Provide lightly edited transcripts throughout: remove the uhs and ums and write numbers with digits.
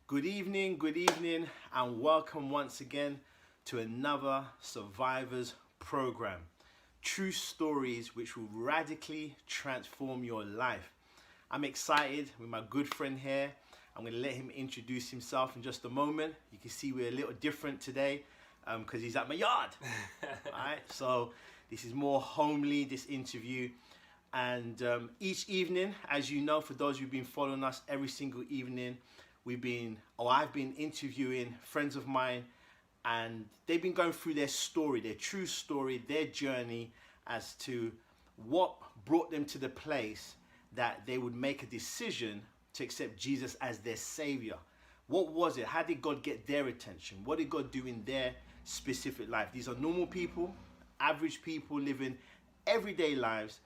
Good evening, and welcome once again to another Survivors program. True stories which will radically transform your life. I'm excited with my good friend here. I'm going to let him introduce himself in just a moment. You can see we're a little different today because he's at my yard. Alright, so this is more homely, this interview. And each evening, as you know, for those who've been following us every single evening, I've been interviewing friends of mine, and they've been going through their story, their true story, their journey as to what brought them to the place that they would make a decision to accept Jesus as their Saviour. What was it? How did God get their attention? What did God do in their specific life? These are normal people, average people living everyday lives.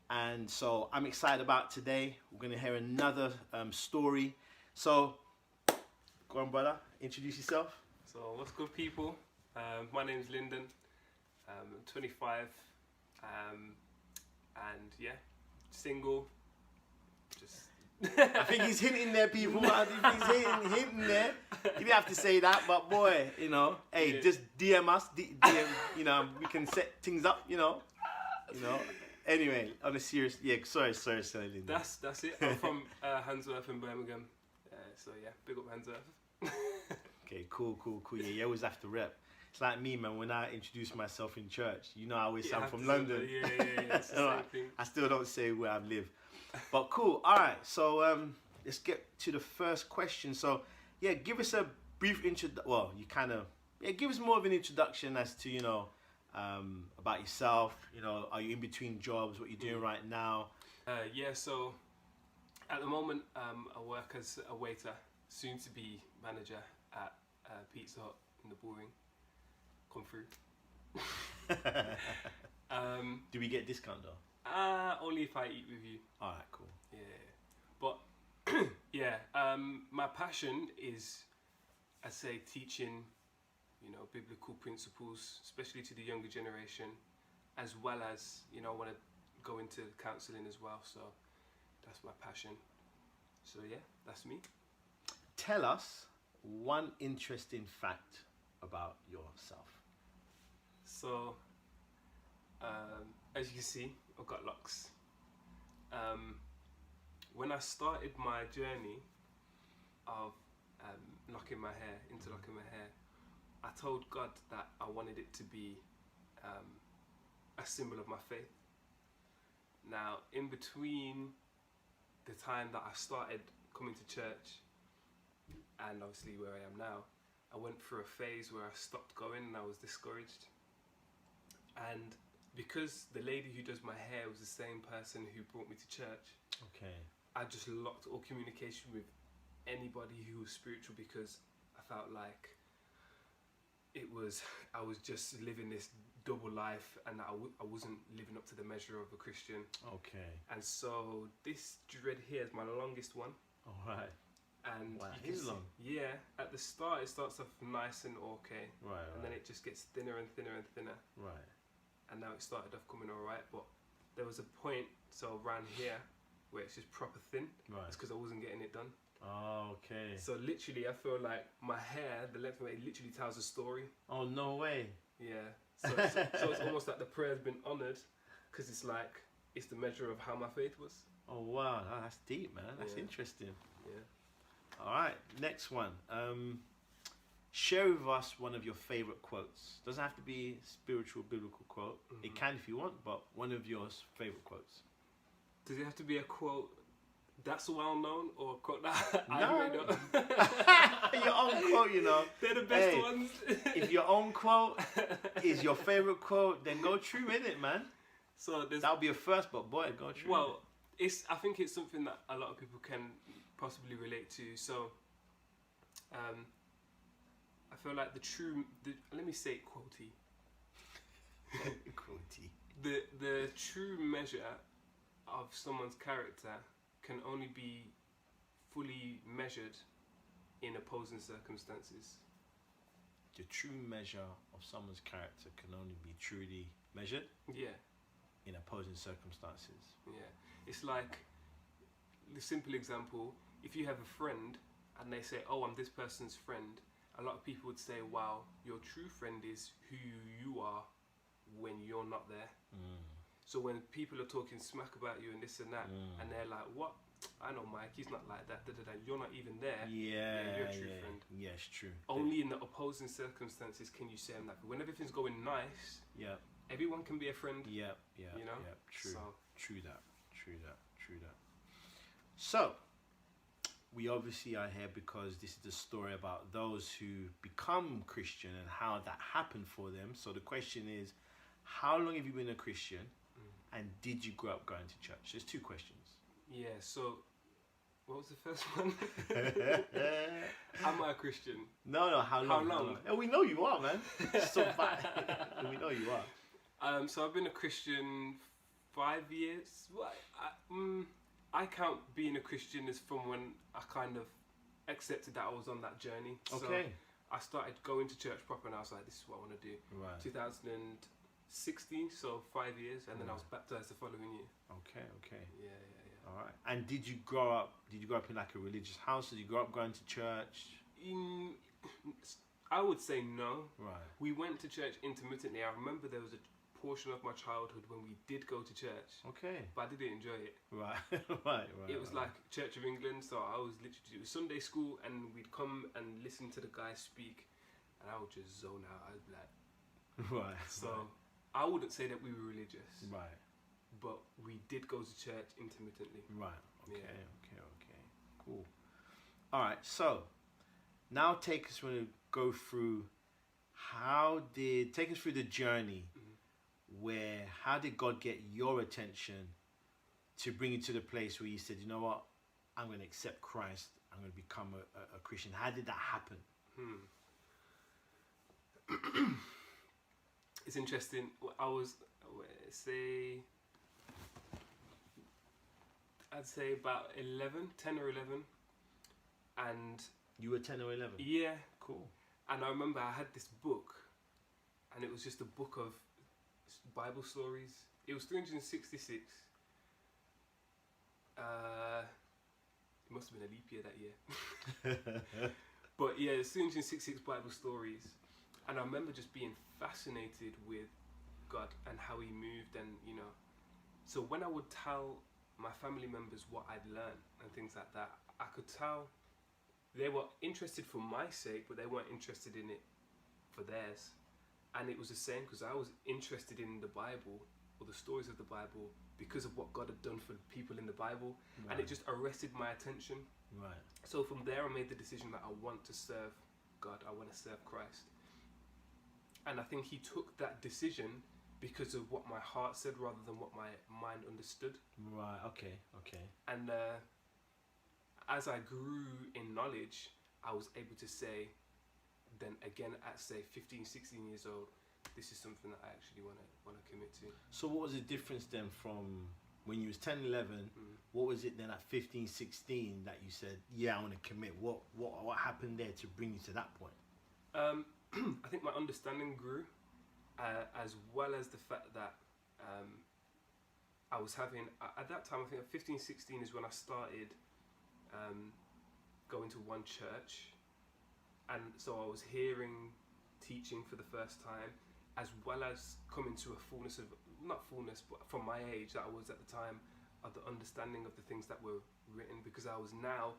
And so I'm excited about today. We're going to hear another story. So, go on, brother. Introduce yourself. So, what's good, people? My name's Lyndon. I'm 25. And yeah, single. Just. I think he's hinting there, people. I think he's hinting there. You didn't have to say that, but boy, hey, yeah. Just DM us. DM, we can set things up, Anyway, on a serious, sorry, Lyndon. That's it. I'm from Handsworth in Birmingham. So yeah, big up Handsworth. Okay, cool. Yeah, you always have to rep. It's like me, man. When I introduce myself in church, I always say I'm from London. Yeah. It's the same thing. I still don't say where I live. But cool. All right. So let's get to the first question. So yeah, give us a brief introduction. Well, give us more of an introduction as to about yourself. Are you in between jobs? What you're doing right now? So at the moment, I work as a waiter, soon to be manager at Pizza Hut in the Bullring. Come through. Do we get discount though? Only if I eat with you. All right, cool. Yeah, but my passion is, I'd say, teaching, biblical principles, especially to the younger generation, as well as, I want to go into counselling as well. So that's my passion. So yeah, that's me. Tell us one interesting fact about yourself. So, as you can see, I've got locks. When I started my journey of interlocking my hair, I told God that I wanted it to be a symbol of my faith. Now, in between the time that I started coming to church and obviously where I am now, I went through a phase where I stopped going and I was discouraged. And because the lady who does my hair was the same person who brought me to church, okay, I just locked all communication with anybody who was spiritual, because I felt like I was just living this double life, and I wasn't living up to the measure of a Christian. Okay. And so this dread here is my longest one. All right. And wow, it is long. Yeah, at the start it starts off nice and okay. Right. And then it just gets thinner and thinner and thinner. Right. And now it started off coming alright, but there was a point, so around here, where it's just proper thin. Right. It's because I wasn't getting it done. Oh, okay. So literally, I feel like my hair, the length of it literally tells a story. Oh, no way. Yeah. So it's almost like the prayer's been honoured, because it's like, it's the measure of how my faith was. Oh, wow. That's deep, man. That's interesting. Yeah. All right. Next one. Share with us one of your favourite quotes. Doesn't have to be spiritual, biblical quote. Mm-hmm. It can if you want, but one of your favourite quotes. Does it have to be a quote that's well known, or a quote that I made up? Your own quote, They're the best ones. If your own quote is your favourite quote, then go true in it, man. So that'll be a first, but boy, go true. Well, I think it's something that a lot of people can possibly relate to. So, I feel like let me say quotey. Quotey. The true measure of someone's character can only be fully measured in opposing circumstances. The true measure of someone's character can only be truly measured? Yeah. In opposing circumstances. Yeah. It's like, the simple example, if you have a friend and they say, oh, I'm this person's friend, a lot of people would say, wow, your true friend is who you are when you're not there. So when people are talking smack about you and this and that, and they're like, what? I know Mike, he's not like that, you're not even there. Yeah, you're a true friend. Yes, true. Only in the opposing circumstances can you say I'm that. But when everything's going nice, everyone can be a friend. You know? True. So. True that. So, we obviously are here because this is the story about those who become Christian and how that happened for them. So the question is, how long have you been a Christian, and did you grow up going to church? There's two questions. Yeah, so what was the first one? Am I a Christian? No, how long? How long? And we know you are, man. So we know you are. So I've been a Christian 5 years. Well, I count being a Christian as from when I kind of accepted that I was on that journey. Okay. So I started going to church proper, and I was like, this is what I want to do. Right. 2016, so 5 years, and then I was baptized the following year. Okay. Yeah. All right. And did you grow up in like a religious house? Did you grow up going to church? I would say no. Right. We went to church intermittently. I remember there was a portion of my childhood when we did go to church. Okay. But I didn't enjoy it. Right. right. It was like Church of England, so I was literally, it was Sunday school, and we'd come and listen to the guy speak, and I would just zone out. I'd be like, right. So I wouldn't say that we were religious. Right. But we did go to church intermittently. Right. Okay. Yeah. Okay. Cool. All right. So now take us through the journey where how did God get your attention to bring you to the place where you said, you know what, I'm going to accept Christ, I'm going to become a Christian. How did that happen? It's interesting. I'd say about 10 or 11. And you were 10 or 11? Yeah. Cool. And I remember I had this book, and it was just a book of Bible stories. It was 366. It must have been a leap year that year. But yeah, it's 366 Bible stories. And I remember just being fascinated with God and how he moved, and so when I would tell my family members what I'd learned and things like that, I could tell they were interested for my sake, but they weren't interested in it for theirs. And it was the same, because I was interested in the Bible, or the stories of the Bible, because of what God had done for people in the Bible. Right. And it just arrested my attention. Right. So from there I made the decision that I want to serve God, I want to serve Christ. And I think he took that decision because of what my heart said rather than what my mind understood. Right, okay. And as I grew in knowledge, I was able to say, then again at say 15, 16 years old, this is something that I actually want to commit to. So what was the difference then from when you was 10, 11, what was it then at 15, 16 that you said, yeah, I want to commit? What happened there to bring you to that point? I think my understanding grew, as well as the fact that I was having, at that time, I think at 15, 16 is when I started going to one church. And so I was hearing teaching for the first time, as well as coming to a fullness of, not fullness, but from my age that I was at the time, of the understanding of the things that were written, because I was now,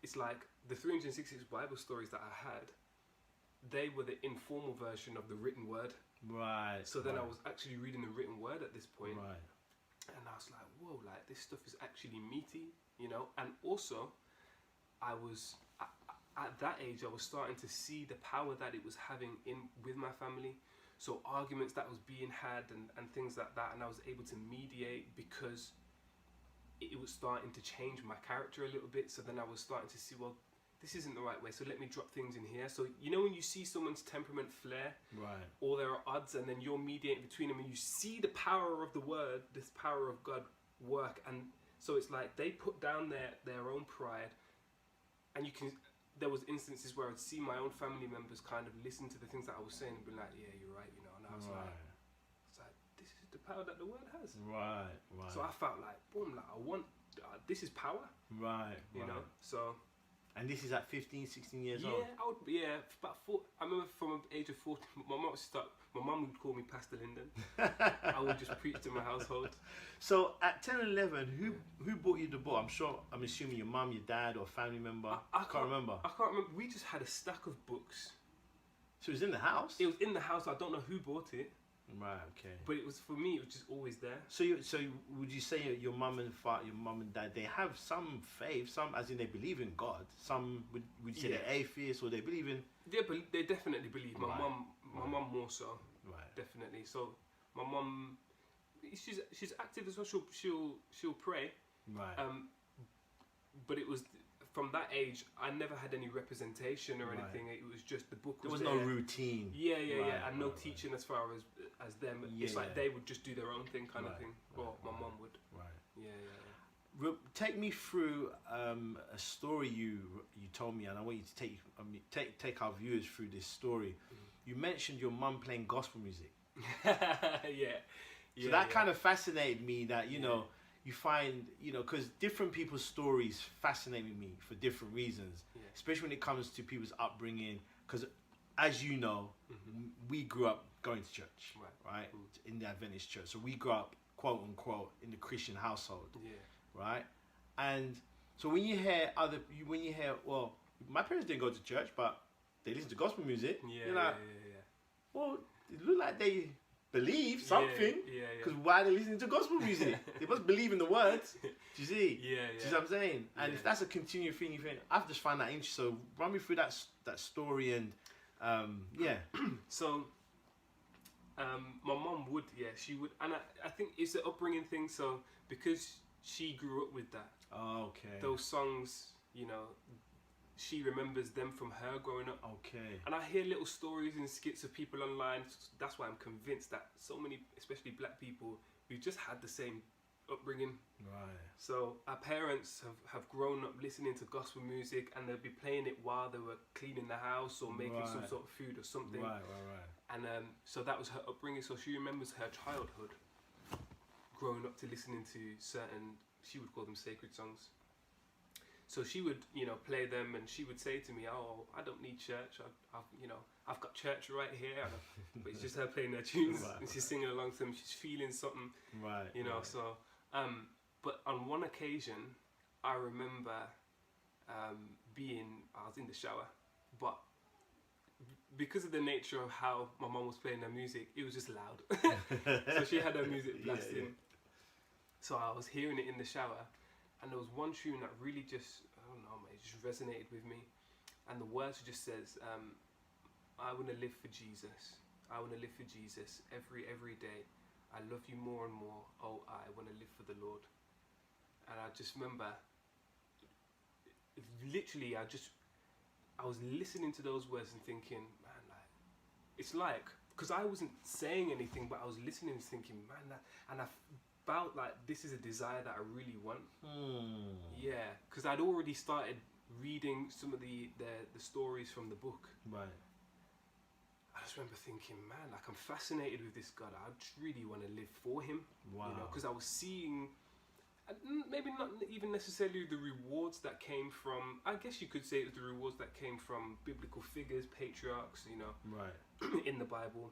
it's like the 366 Bible stories that I had, they were the informal version of the written word. Right. So then I was actually reading the written word at this point. Right. And I was like, whoa, like this stuff is actually meaty, And also, I was, at that age, I was starting to see the power that it was having with my family. So arguments that was being had and things like that. And I was able to mediate because it was starting to change my character a little bit. So then I was starting to see, well, this isn't the right way, so let me drop things in here. So when you see someone's temperament flare, right, or there are odds, and then you're mediating between them, and you see the power of the word, this power of God work, and so it's like they put down their own pride, and there was instances where I'd see my own family members kind of listen to the things that I was saying and be like, yeah, you're right, and I was like, this is the power that the word has. Right. So I felt like, boom, like I want, this is power. Right. So And this is at 15, 16 years Yeah, old? about 4. I remember from the age of 14, my mum would call me Pastor Lyndon. I would just preach to my household. So at 10 and 11, who bought you the book? I'm assuming your mum, your dad, or a family member. I can't remember. I can't remember. We just had a stack of books. So it was in the house? It was in the house. I don't know who bought it. Right, okay. But it was, for me, it was just always there. So would you say your mum and dad, they have some faith, some as in they believe in God? Some would you say they're atheists, or they believe in? They definitely believe. My mum more so. Right. Definitely. So my mum, she's active as well. She'll pray. Right. But it was from that age, I never had any representation or anything. It was just the book. There was there. no routine. Yeah, and no teaching as far as them. It's like they would just do their own thing, kind of thing. Well, my mum would. Right. Yeah. Take me through a story you told me, and I want you to take our viewers through this story. You mentioned your mum playing gospel music. So that kind of fascinated me. That you know, you find because different people's stories fascinate me for different reasons, especially when it comes to people's upbringing. Because as you know, we grew up going to church, right? In the Adventist church. So we grew up, quote unquote, in the Christian household. Right? And so when you hear well, my parents didn't go to church, but they listen to gospel music. You're like, well, it looked like they believe something. Because why are they listening to gospel music? They must believe in the words. Do you see? Do you see what I'm saying? And if that's a continuing thing, you think, I've just found that interesting. So run me through that story and So my mum would, she would, and I think it's an upbringing thing. So because she grew up with that. Oh, okay. Those songs, she remembers them from her growing up. Okay. And I hear little stories and skits of people online. That's why I'm convinced that so many, especially black people, we've just had the same upbringing. Right. So our parents have grown up listening to gospel music, and they'll be playing it while they were cleaning the house or making some sort of food or something. Right. And so that was her upbringing. So she remembers her childhood, growing up to listening to certain, she would call them sacred songs. So she would, play them, and she would say to me, "Oh, I don't need church. I've got church right here." But it's just her playing her tunes, and she's singing along to them. She's feeling something, right? So, but on one occasion, I remember I was in the shower, but because of the nature of how my mum was playing her music, it was just loud. So she had her music blasting. So I was hearing it in the shower. And there was one tune that really just, I don't know, man, it just resonated with me. And the words just says, I want to live for Jesus. I want to live for Jesus every day. I love you more and more. Oh, I want to live for the Lord. And I just remember, literally, I was listening to those words and thinking, man, it's like, because I wasn't saying anything, but I was listening and thinking, man, and I felt like this is a desire that I really want. Yeah, because I'd already started reading some of the stories from the book. Right. I just remember thinking, man, like I'm fascinated with this God. I just really want to live for him. Wow. Because I was seeing, maybe not even necessarily the rewards that came from, I guess you could say it was the rewards that came from biblical figures, patriarchs, right, in the Bible,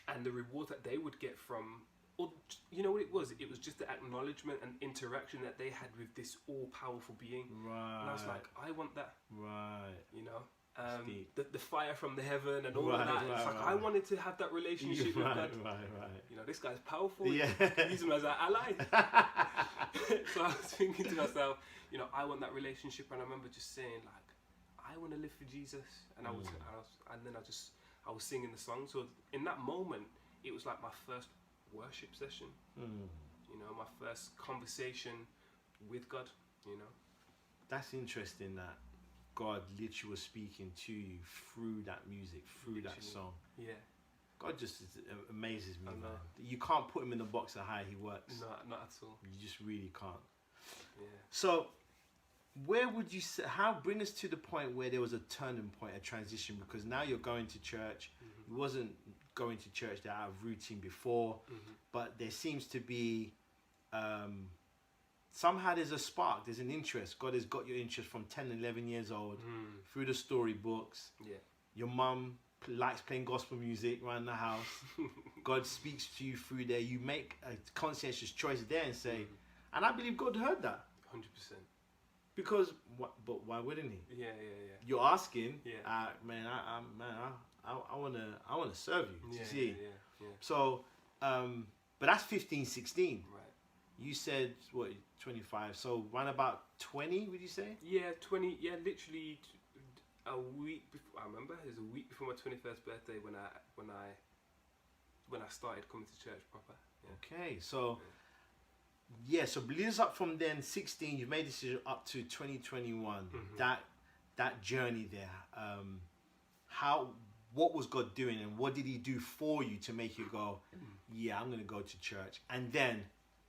and the rewards that they would get from. Or, you know what it was? It was just the acknowledgement and interaction that they had with this all-powerful being. Right. And I was like, I want that. Right. The fire from the heaven and all of that. It's like, I wanted to have that relationship with God. Right. This guy's powerful. Yeah. Use him as an ally. So I was thinking to myself, I want that relationship. And I remember just saying, like, I want to live for Jesus. And I was singing the song. So in that moment, it was like my first worship session, my first conversation with God. That's interesting that God literally was speaking to you through that music, through that song. Yeah, God just amazes me, man. You can't put him in the box of how he works. No, not at all. You just really can't. Yeah. So where would you say, bring us to the point where there was a turning point, a transition, because now you're going to church. It wasn't going to church out of routine before, but there seems to be somehow there's a spark, there's an interest. God has got your interest from 10, 11 years old through the storybooks. Yeah. Your mum likes playing gospel music around the house. God speaks to you through there. You make a conscientious choice there and say, and I believe God heard that. 100%. Because, but why wouldn't he? Yeah. You're asking, Yeah. man, I wanna serve you. Yeah, You see? yeah. So, but that's 15, 16. Right. You said, what, 25. So, around about 20, would you say? Yeah, 20. Yeah, literally a week before. I remember it was a week before my 21st birthday when I started coming to church proper. Yeah. Okay, so so lead us up from then 16. You've made a decision up to 2021. That journey there. What was God doing, and what did He do for you to make you go, yeah, I'm going to go to church, and then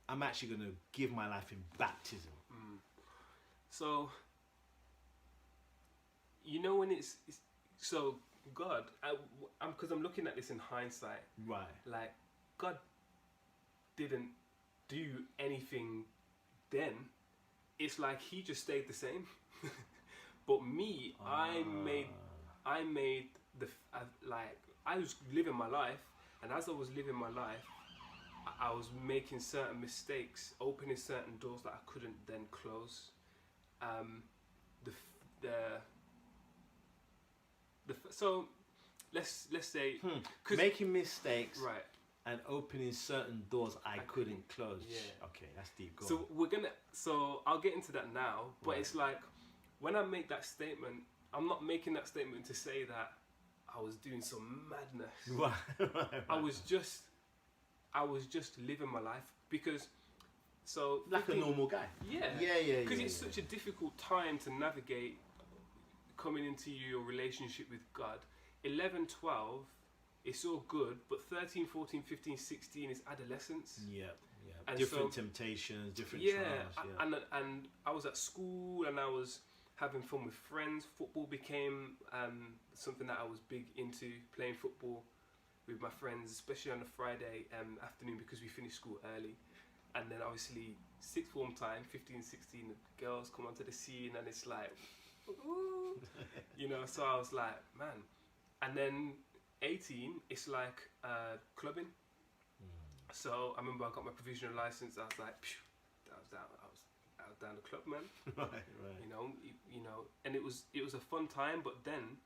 I'm actually going to give my life in baptism. So, you know, when it's so God, because I'm looking at this in hindsight, Right. like God didn't do anything then. It's like He just stayed the same. But me, I made I was living my life, and as I was living my life, I was making certain mistakes, opening certain doors that I couldn't then close. So let's say making mistakes, right, and opening certain doors I couldn't close. Yeah. Okay, that's deep. Go So on. I'll get into that now, but Right. it's like when I make that statement, I'm not making that statement to say that I was doing some madness. Right. I was just living my life because Like a normal guy. Yeah. Yeah. Because it's such a difficult time to navigate coming into your relationship with God. 11, 12, it's all good, but 13, 14, 15, 16 is adolescence. Yeah. And Different so- temptations, different trials. Yeah. And I was at school and I was having fun with friends. Football became something that I was big into, playing football with my friends, especially on a Friday afternoon because we finished school early. And then obviously sixth form time, 15, 16, the girls come onto the scene and it's like, ooh, you know, so I was like, man. And then 18, it's like clubbing. So I remember I got my provisional license. I was like, phew, I was down the club, man. Right. You know, and it was a fun time. But then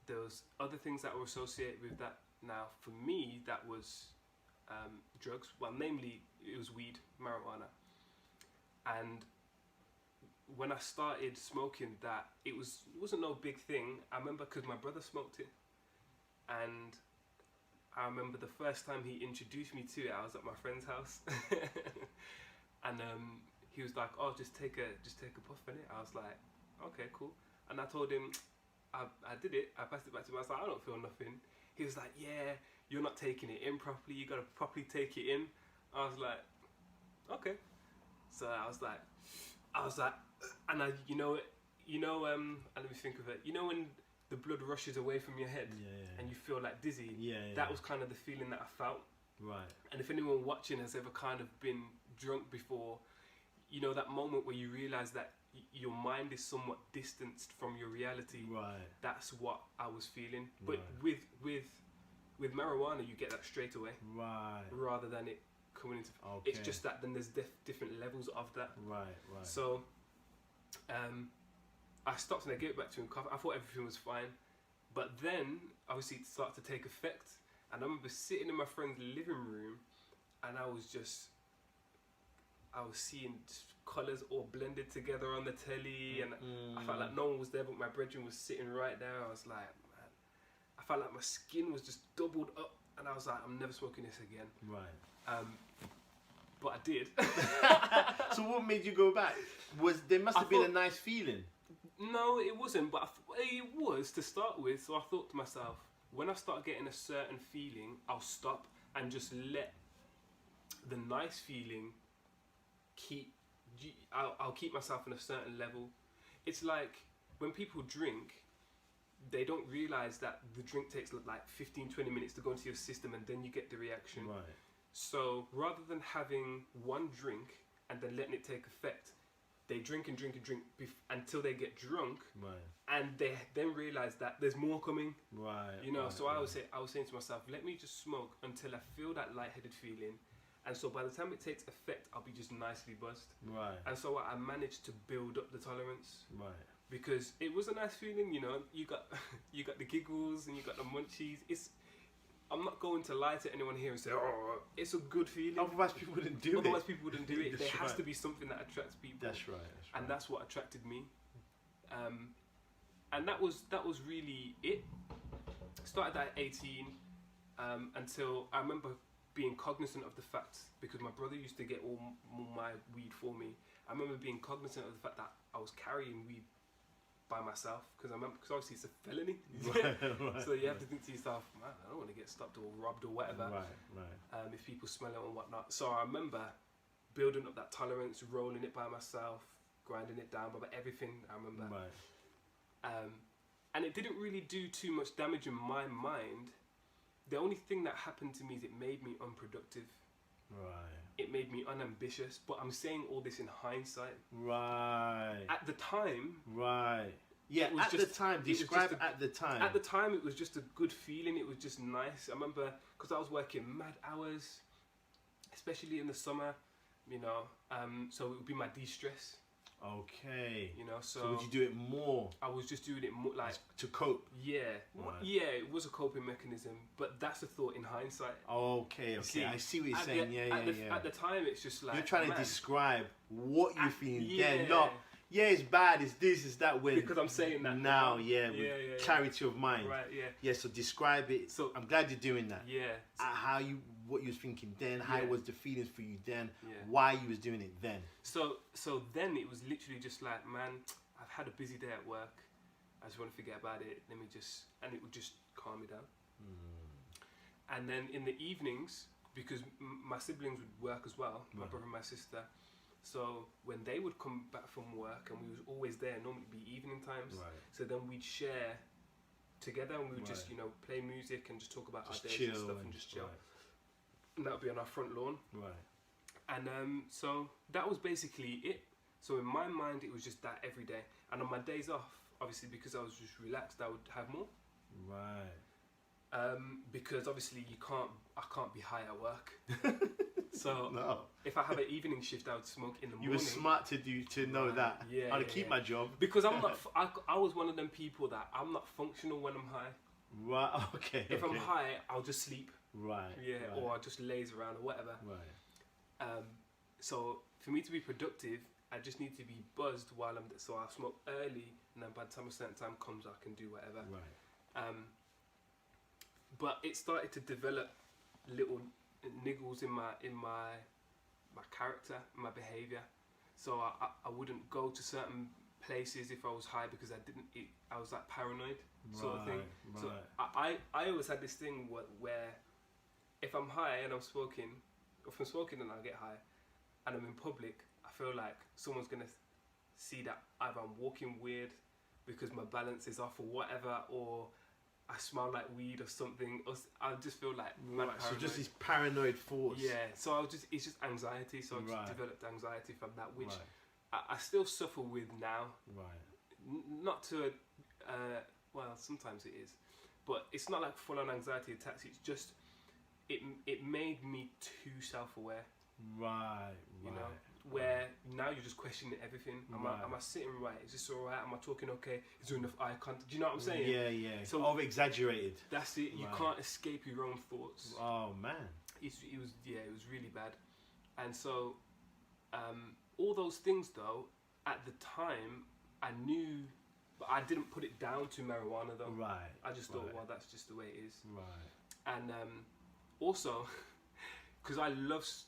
there was other things that were associated with that. Now for me, that was drugs. Well, namely, it was weed, marijuana. And when I started smoking that, it wasn't no big thing. I remember because my brother smoked it, and I remember the first time he introduced me to it, I was at my friend's house, and he was like, "Oh, just take a puff in it." I was like, "Okay, cool." And I told him, I did it. I passed it back to him. I was like, "I don't feel nothing." He was like, "Yeah, you're not taking it in properly. You gotta properly take it in." I was like, "Okay." So I was like, and I, and let me think of it. You know when the blood rushes away from your head and you feel like dizzy? That was kind of the feeling that I felt. Right. And if anyone watching has ever kind of been drunk before, you know that moment where you realise that your mind is somewhat distanced from your reality. Right. That's what I was feeling. Right. But with marijuana, you get that straight away. Right. Rather than it coming into. Okay. It's just that then there's different levels of that. Right. So, I stopped and I gave it back to him. I thought everything was fine, but then obviously it started to take effect. And I remember sitting in my friend's living room, and I was seeing colours all blended together on the telly, and I felt like no one was there, but my brethren was sitting right there. I was like, man, I felt like my skin was just doubled up, and I was like, I'm never smoking this again. Right. But I did. So what made you go back? There must have been a nice feeling. No, it wasn't, but it was to start with. So I thought to myself, when I start getting a certain feeling, I'll stop and just let the nice feeling I'll keep myself on a certain level. It's like when people drink, they don't realise that the drink takes like 15, 20 minutes to go into your system and then you get the reaction. Right. So rather than having one drink, and then letting it take effect. They drink and drink and drink until they get drunk, and they then realize that there's more coming. You know, so I was saying to myself, let me just smoke until I feel that lightheaded feeling, and so by the time it takes effect, I'll be just nicely buzzed. And so I managed to build up the tolerance. Because it was a nice feeling, you know. You got the giggles and you got the munchies. I'm not going to lie to anyone here and say, oh, it's a good feeling. Otherwise people wouldn't do it. There has to be something that attracts people. That's right. And that's what attracted me. And that was really it. Started at 18 until I remember being cognizant of the fact, because my brother used to get all my weed for me. I remember being cognizant of the fact that I was carrying weed by myself, because obviously it's a felony. So you have to think to yourself, man, I don't want to get stopped or robbed or whatever. If people smell it and whatnot. So I remember building up that tolerance, rolling it by myself, grinding it down, but everything I remember. And it didn't really do too much damage in my mind. The only thing that happened to me is it made me unproductive. It made me unambitious, but I'm saying all this in hindsight. At the time. Yeah, at the time. Describe at the time. At the time, it was just a good feeling. It was just nice. I remember, because I was working mad hours, especially in the summer, you know. So it would be my de-stress. Okay. You know, so would you do it more? I was just doing it more like to cope. Yeah, yeah, it was a coping mechanism, but that's a thought in hindsight. Okay, See, I see what you're saying. At the time, it's just like you're trying to describe what you're feeling then, not it's bad, it's this, it's that. When because I'm saying that now, with clarity of mind. So describe it. So I'm glad you're doing that. What you was thinking then, how was the feelings for you then, why you was doing it then. So then it was literally just like, man, I've had a busy day at work, I just want to forget about it, and it would just calm me down. And then in the evenings, because my siblings would work as well, my brother and my sister, so when they would come back from work, and we was always there, normally it'd be evening times, so then we'd share together, and we would just, you know, play music and just talk about our days and stuff and just chill. And that would be on our front lawn. And so that was basically it. So in my mind, it was just that every day. And on my days off, obviously, because I was just relaxed, I would have more. Because obviously I can't be high at work. So if I have an evening shift, I would smoke in the morning. You were smart to know that. I'd keep my job. Because I'm not. I was one of them people that I'm not functional when I'm high. If I'm high, I'll just sleep. Or I'll just laze around or whatever. So for me to be productive, I just need to be buzzed while I'm. So I smoke early, and then by the time a certain time comes, I can do whatever. But it started to develop little niggles in my character, my behaviour. So I wouldn't go to certain places if I was high, because I was like paranoid sort of thing. So I always had this thing where if I'm high and I'm smoking, if I'm smoking and I get high and I'm in public, I feel like someone's gonna see that either I'm walking weird because my balance is off or whatever, or I smell like weed or something, or I just feel like so just these paranoid thoughts. So it's just anxiety. So I just developed anxiety from that, which I still suffer with now. Not to well, sometimes it is, but it's not like full on anxiety attacks. It's just it made me too self-aware. You know, where now you're just questioning everything. Am I sitting right? Is this all right? Am I talking okay? Is there enough eye contact? Do you know what I'm saying? So over-exaggerated. That's it. You can't escape your own thoughts. Oh man. It was really bad. And so all those things though, at the time I knew, but I didn't put it down to marijuana though. I just thought, well, that's just the way it is. And also, because I loved,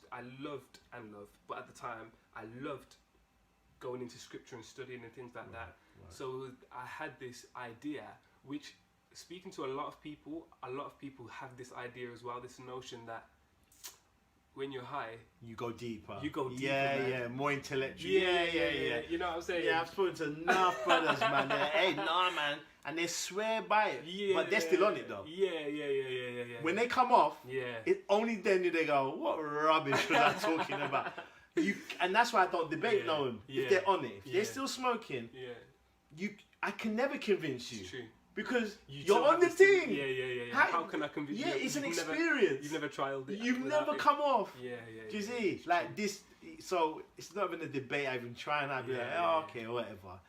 but at the time I loved going into scripture and studying and things like that. So I had this idea, which, speaking to a lot of people have this idea as well, this notion that when you're high, you go deeper. Man. More intellectual. You know what I'm saying? Yeah, I've spoken to enough brothers, man. Hey, nah, man, and they swear by it, but they're still on it though. Yeah. When they come off, it's only then do they go, "What rubbish was I talking about?" And that's why I don't debate Yeah, no one yeah, if they're on it. If yeah. they're still smoking, I can never convince you. It's true. Because You you're still on have the this thing- team. Yeah. How- How can I convince you? Yeah, it's an You've never- experience. You've never trialed it. You've without never it. come off. Yeah. Do you see? It's Like true. this, so it's not even a debate I even try and I'd be Yeah, like, yeah, oh, yeah. okay, whatever.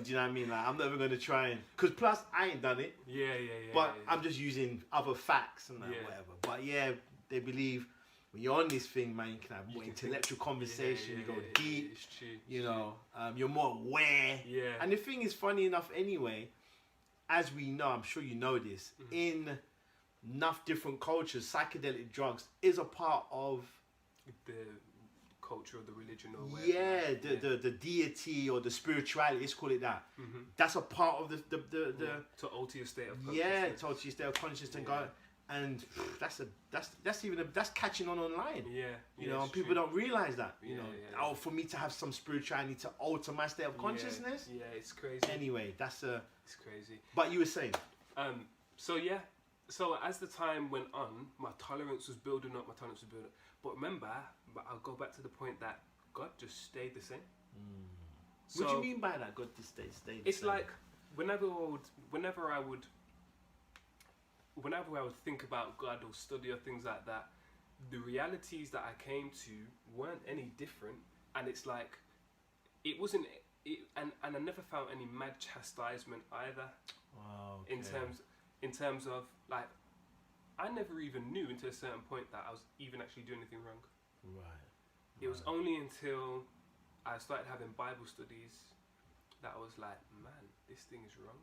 do you know what I mean? Like, I'm not even going to try and, because plus I ain't done it, Yeah. but I'm just using other facts and like, Yeah. whatever. But yeah, they believe when you're on this thing, man, you can have more can intellectual conversation, you go yeah, deep, It's true. you know, you're more aware. Yeah. And the thing is funny enough anyway, as we know, I'm sure you know this, in enough different cultures, psychedelic drugs is a part of The culture of the religion or whatever. yeah, the deity or the spirituality, let's call it that. Mhm. That's a part of the To alter your state of yeah, consciousness. totally stay conscious and Yeah. go, and that's catching on online. Yeah. You know, it's and people true. don't realize that. You Yeah, know, yeah. oh, for me to have some spirituality to alter my state of consciousness. Yeah, it's crazy. Anyway, that's It's crazy. But you were saying, So as the time went on, my tolerance was building up. But remember, I'll go back to the point that God just stayed the same. what do So you mean by that? God, to stay. The it's same? like whenever I would think about God or study or things like that, the realities that I came to weren't any different, and it's like it wasn't. And I never found any mad chastisement either. Wow, in terms of like, I never even knew until a certain point that I was even actually doing anything wrong. right. It was only until I started having Bible studies that I was like, man, this thing is wrong.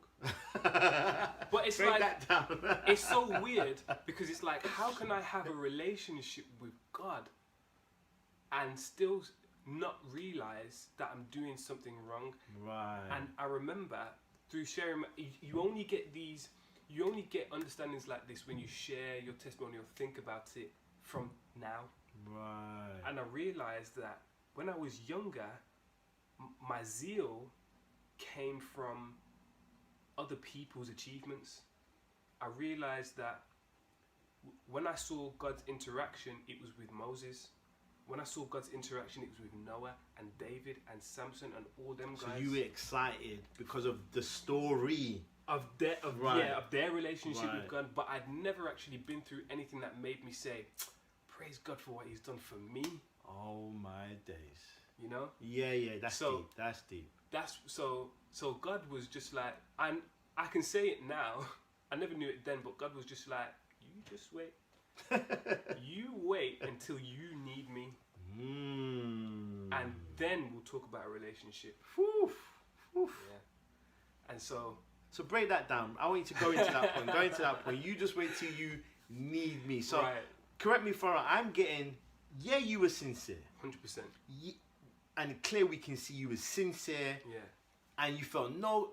But it's Break like, that down. it's so weird because it's like, how can I have a relationship with God and still not realize that I'm doing something wrong? Right. And I remember through sharing, you only get understandings like this when you share your testimony or think about it from now. Right. And I realized that when I was younger, my zeal came from other people's achievements. I realized that when I saw God's interaction, it was with Moses. When I saw God's interaction, it was with Noah and David and Samson and all them guys. So you were excited because of the story. of their relationship Right. with God, but I'd never actually been through anything that made me say, praise God for what he's done for me. Oh my days. You know? Yeah, that's So- deep. That's deep. That's so God was just like, and I can say it now, I never knew it then, but God was just like, you just wait. You wait until you need me, and then we'll talk about a relationship. Whew. Yeah. And so So break that down. I want you to go into that point. Go into that point. You just wait till you need me. So right, correct me if I'm wrong. I'm getting, yeah, you were sincere. 100%. And clear we can see you were sincere Yeah. and you felt no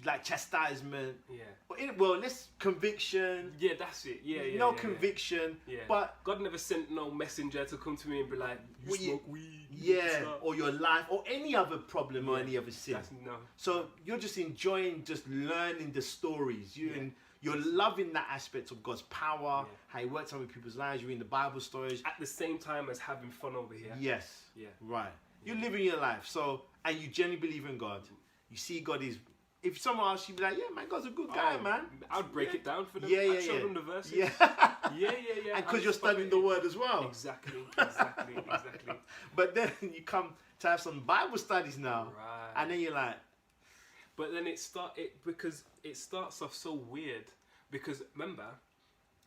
like chastisement. Yeah. Well, let's conviction. Yeah, that's it. Yeah. No yeah. conviction. Yeah. But God never sent no messenger to come to me and be like, you Well, smoke weed. you yeah, start." or your life or any other problem or Yeah. any other sin. That's no. So you're just enjoying just learning the stories. You're loving that aspect of God's power, Yeah. how He works on with people's lives. You're reading the Bible stories. At the same time as having fun over here. Yes. Yeah. Right. You're living your life. So, and you genuinely believe in God. You see God is. If someone else, you'd be like, yeah, man, God's a good guy, Oh, man. I'd break it down for them. Yeah, I'd yeah, show yeah. them the verses. Yeah. Yeah. And because I'd you're stop studying it. the Word as well. Exactly. But then you come to have some Bible studies now, Right. and then you're like, But then because it starts off so weird. Because remember,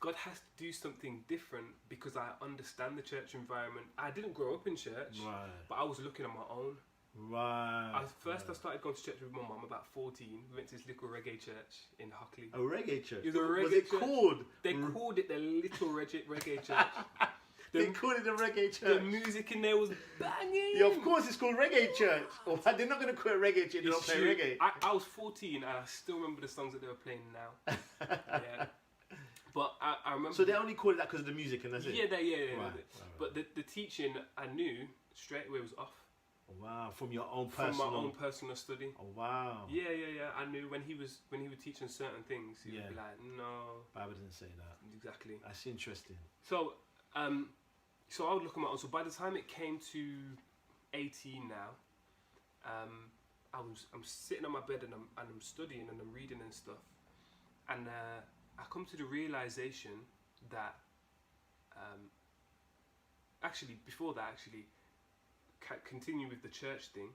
God has to do something different because I understand the church environment. I didn't grow up in church, right, but I was looking at my own. right. I started going to church with my mum about 14. We went to this little reggae church in Hockley. A reggae church. It was a Was reggae it church. called? They called it the little reggae church. They called it a reggae The church. music in there was banging. Yeah, of course it's called reggae church. Or they're not going to call it reggae church. They don't It's play true. reggae. I was 14 and I still remember the songs that they were playing now. Yeah. But I remember. So they only call it that because of the music, and that's it. Yeah. Right. But the teaching I knew straight away was off Oh, wow, from your own personal. from my own personal study. Oh wow. Yeah. I knew when he was teaching certain things, he would be like, no, Bible didn't say that. exactly. That's interesting. So So I would look at my own. So by the time it came to 18 now, I'm sitting on my bed and I'm studying and I'm reading and stuff, and I come to the realization that actually before that continue with the church thing.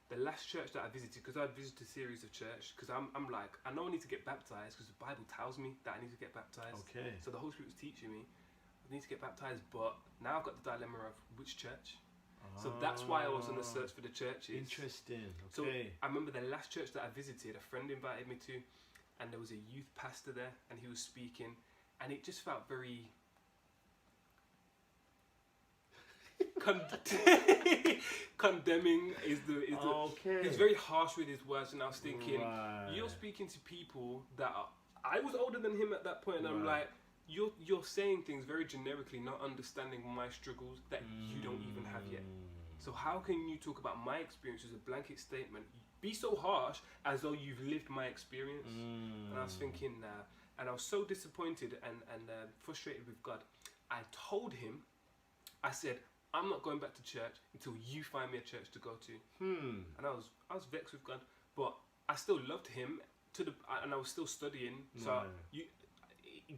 The last church that I visited, because I visited a series of church, because I'm like, I know I need to get baptized because the Bible tells me that I need to get baptized. Okay. So the Holy Spirit was teaching me I need to get baptized, but now I've got the dilemma of which church. So that's why I was on the search for the churches. Interesting. Okay. So I remember the last church that I visited, a friend invited me to, and there was a youth pastor there, and he was speaking, and it just felt very condemning. Okay. He was very harsh with his words, and I was thinking, Right. you're speaking to people that I was older than him at that point, and I'm Right. like, you're saying things very generically, not understanding my struggles that you don't even have yet. So how can you talk about my experience as a blanket statement? Be so harsh as though you've lived my experience. And I was thinking, and I was so disappointed and frustrated with God. I told him, I said, I'm not going back to church until you find me a church to go to. And I was vexed with God, but I still loved him and I was still studying. So Right.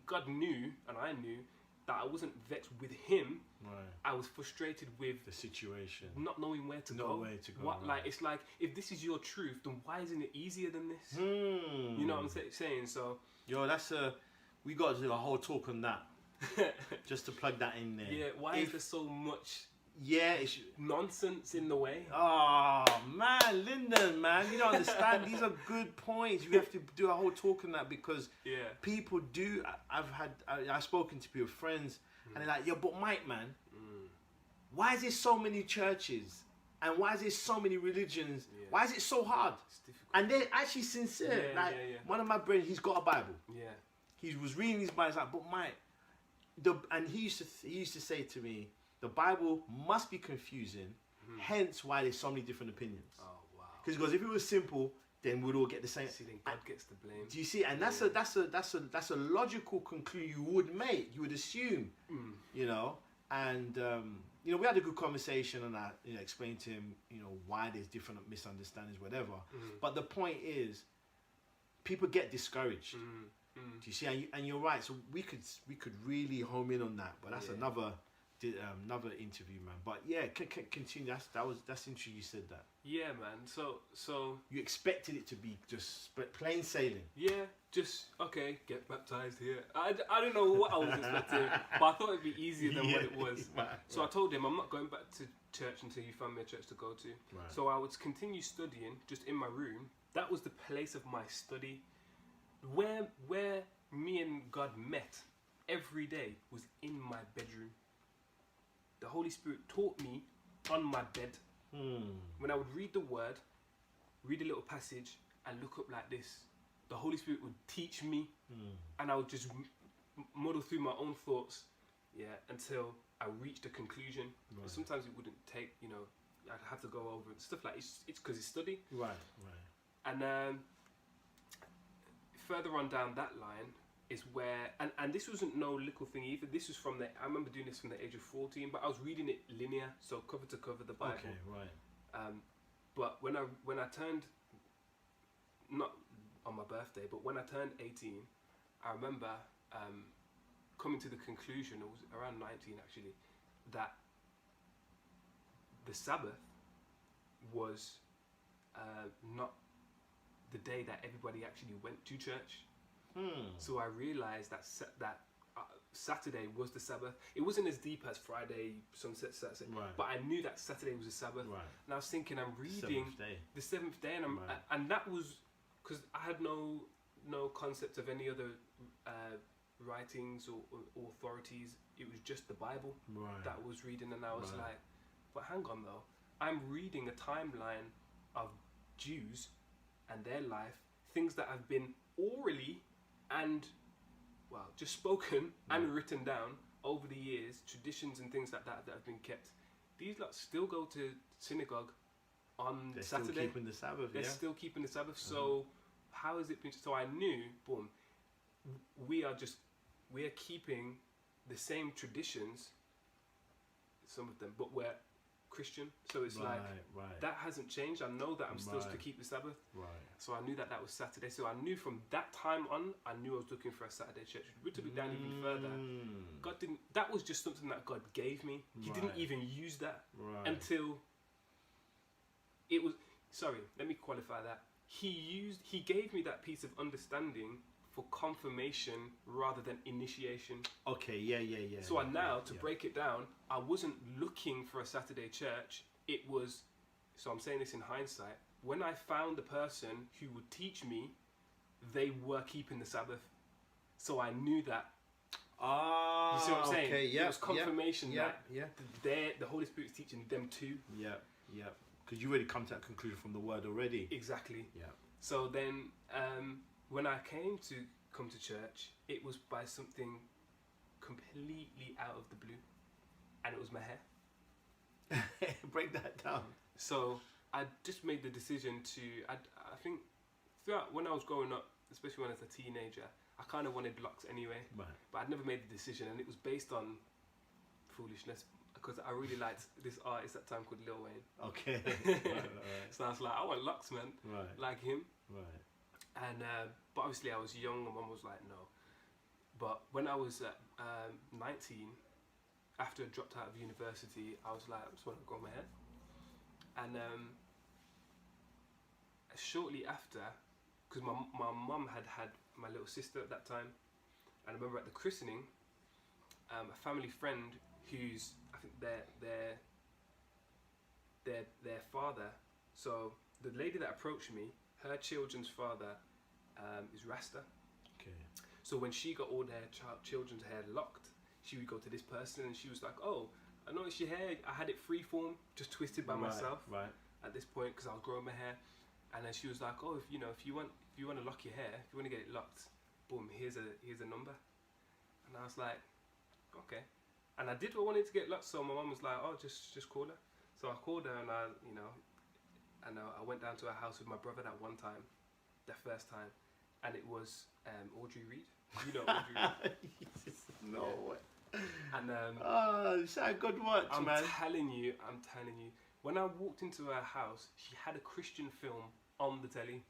God knew, and I knew, that I wasn't vexed with him. Right. I was frustrated with The situation. not knowing where to Not go. where to go, What, right. like, it's like, if this is your truth, then why isn't it easier than this? You You know what I'm saying? So, Yo, we got to do a whole talk on that. Just to plug that in there. yeah, why is there so much Yeah, it's. nonsense in the way? Oh man, Lyndon, man, you don't understand. These are good points. We have to do a whole talk on that because Yeah. people do. I've spoken to people, friends, and they're like, "Yo, but Mike, man, why is there so many churches and why is there so many religions? Yeah. Why is it so hard?" It's difficult. And they're actually sincere. Yeah, like yeah. one of my brothers, he's got a Bible. Yeah. He was reading his Bible. He's like, "But Mike," and he used to say to me, "The Bible must be confusing, hence why there's so many different opinions." Oh, wow. Because he goes, if it was simple, then we'd all get the same. See, then God gets the blame. Do you see? And that's a logical conclusion you would make. You would assume, you know. And you know, we had a good conversation, and I explained to him, why there's different misunderstandings, whatever. But the point is, people get discouraged. Do you see? And you're right. So we could really home in on that, but that's another interview, man. But yeah, continue. That's interesting. You said that. Yeah, man. So You expected it to be just plain sailing. yeah, just okay, get baptized here. I don't know what I was expecting, but I thought it'd be easier than what it was. Right, So I told him I'm not going back to church until you find me a church to go to. Right. So I would continue studying just in my room. That was the place of my study. Where me and God met every day was in my bedroom. The Holy Spirit taught me on my bed. When I would read the word, read a little passage, and look up like this, the Holy Spirit would teach me, and I would just muddle through my own thoughts, until I reached a conclusion. Right. Sometimes it wouldn't take, I'd have to go over it. Stuff like it's because it's study. Right. And further on down that line is where, and this wasn't no little thing either. This was I remember doing this from the age of 14, but I was reading it linear, so cover to cover the Bible. Okay. Right. But when I turned, not on my birthday, but when I turned 18, I remember coming to the conclusion, it was around 19 actually, that the Sabbath was not the day that everybody actually went to church. So I realized that Saturday was the Sabbath. It wasn't as deep as Friday, sunset, Saturday, Right. but I knew that Saturday was the Sabbath. Right. And I was thinking, I'm reading Seventh day. the seventh day, and Right. and that was because I had no concept of any other writings or authorities. It was just the Bible Right. that I was reading, and I was Right. like, but hang on though, I'm reading a timeline of Jews and their life, things that have been orally and just spoken and written down over the years, traditions and things like that have been kept. These lot still go to synagogue on They're Saturday. still keeping the Sabbath. They're still keeping the Sabbath. So how has it been? So I knew, boom, we are keeping the same traditions some of them, but we're Christian, so it's like that hasn't changed. I know that I'm still to keep the Sabbath, so I knew that was Saturday. So I knew from that time on, I knew I was looking for a Saturday church. We took it down even further. God didn't. That was just something that God gave me. He didn't even use that until it was. Sorry, let me qualify that. He gave me that piece of understanding for confirmation rather than initiation. Okay, yeah. So to break it down, I wasn't looking for a Saturday church. It was, so I'm saying this in hindsight, when I found the person who would teach me, they were keeping the Sabbath. So I knew that. You see what I'm saying? Okay, yeah. It was confirmation that the Holy Spirit is teaching them too. Yeah. Because you already come to that conclusion from the word already. Exactly. Yeah. So then, when I came to come to church, it was by something completely out of the blue, and it was my hair. Break that down. So I just made the decision to. I think throughout when I was growing up, especially when I was a teenager, I kind of wanted locks anyway. Right. But I'd never made the decision, and it was based on foolishness. Because I really liked this artist at the time called Lil Wayne. Okay. Right. So I was like, I want locks, man. Right. Like him. Right. And but obviously I was young, and Mum was like, no. But when I was at 19, after I dropped out of university, I was like, I just want to grow my hair. And shortly after, because my mum had my little sister at that time, and I remember at the christening, a family friend who's, I think their father. So the lady that approached me, her children's father is Rasta. Okay. So when she got all their children's hair locked, she would go to this person, and she was like, "Oh, I noticed your hair. I had it freeform, just twisted by myself." Right. At this point, because I was growing my hair, and then she was like, "Oh, if you want to lock your hair, if you want to get it locked, boom, here's a number." And I was like, "Okay." And I did what I wanted to get locked, so my mum was like, "Oh, just call her." So I called her, and I went down to her house with my brother that one time, the first time, and it was Audrey Reed. You know Audrey Reed? No way. And it's a good watch, man. I'm telling you. When I walked into her house, she had a Christian film on the telly.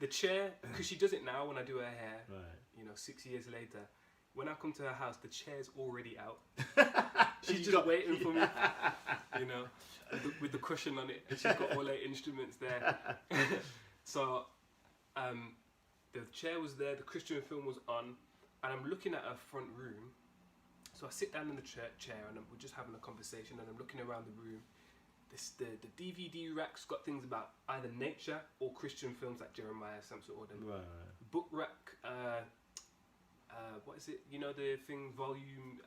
The chair, because she does it now when I do her hair. Right. 6 years later. When I come to her house, the chair's already out. She's just waiting for me, with the cushion on it, and she's got all her instruments there. So, the chair was there, the Christian film was on, and I'm looking at her front room. So I sit down in the chair, and we're just having a conversation, and I'm looking around the room. The DVD rack's got things about either nature or Christian films like Jeremiah, Samson, or them. Right. Book rack. What is it? The thing volume.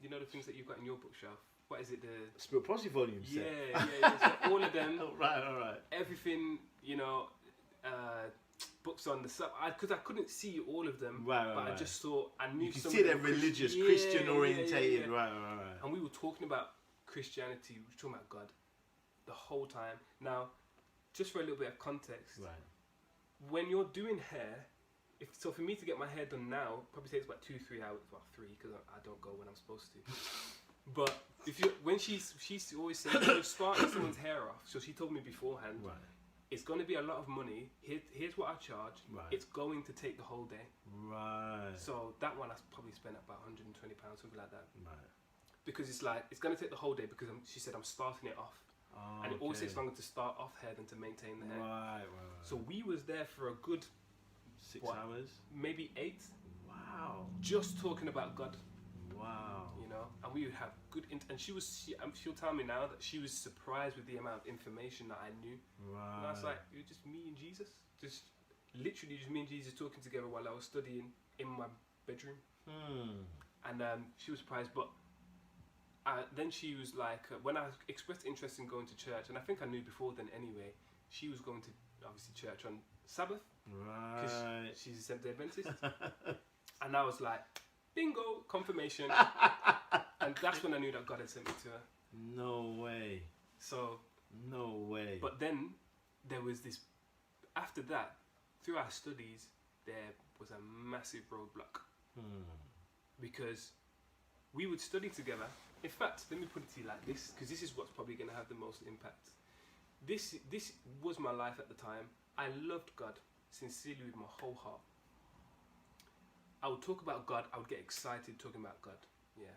The things that you've got in your bookshelf. What is it? The Spirit Prophecy volume. Yeah. So all of them. All right. Everything. Books on the sub. Because I couldn't see all of them. Right. I just thought I knew. You could see they're religious, Christian orientated. Yeah. Right. And we were talking about Christianity. We were talking about God the whole time. Now, just for a little bit of context. Right. When you're doing hair. So for me to get my hair done now, probably takes about 2-3 hours. Well, 3 because I don't go when I'm supposed to. But when she's always saying, you're starting someone's hair off. So she told me beforehand, right. It's going to be a lot of money. Here's what I charge. Right. It's going to take the whole day. Right. So that one I probably spent about £120, something like that. Right. Because it's going to take the whole day because she said I'm starting it off. Oh, and it always takes longer to start off hair than to maintain the hair. Right. So we was there for a good 6 hours, maybe 8. Wow! Just talking about God. Wow! And we would have good. And she'll tell me now that she was surprised with the amount of information that I knew. Right. And I was like, it was just me and Jesus, just literally just me and Jesus talking together while I was studying in my bedroom. And she was surprised, but then she was like, when I expressed interest in going to church, and I think I knew before then anyway, she was going to obviously church on Sabbath. Right. Because she's a Seventh-day Adventist. And I was like, bingo, confirmation. And that's when I knew that God had sent me to her. No way. So. No way. But then there was this, after that, through our studies, there was a massive roadblock. Because we would study together, In fact, let me put it to you like this, because this is what's probably going to have the most impact. This was my life at the time. I loved God sincerely with my whole heart. I would talk about God. I would get excited talking about God. Yeah.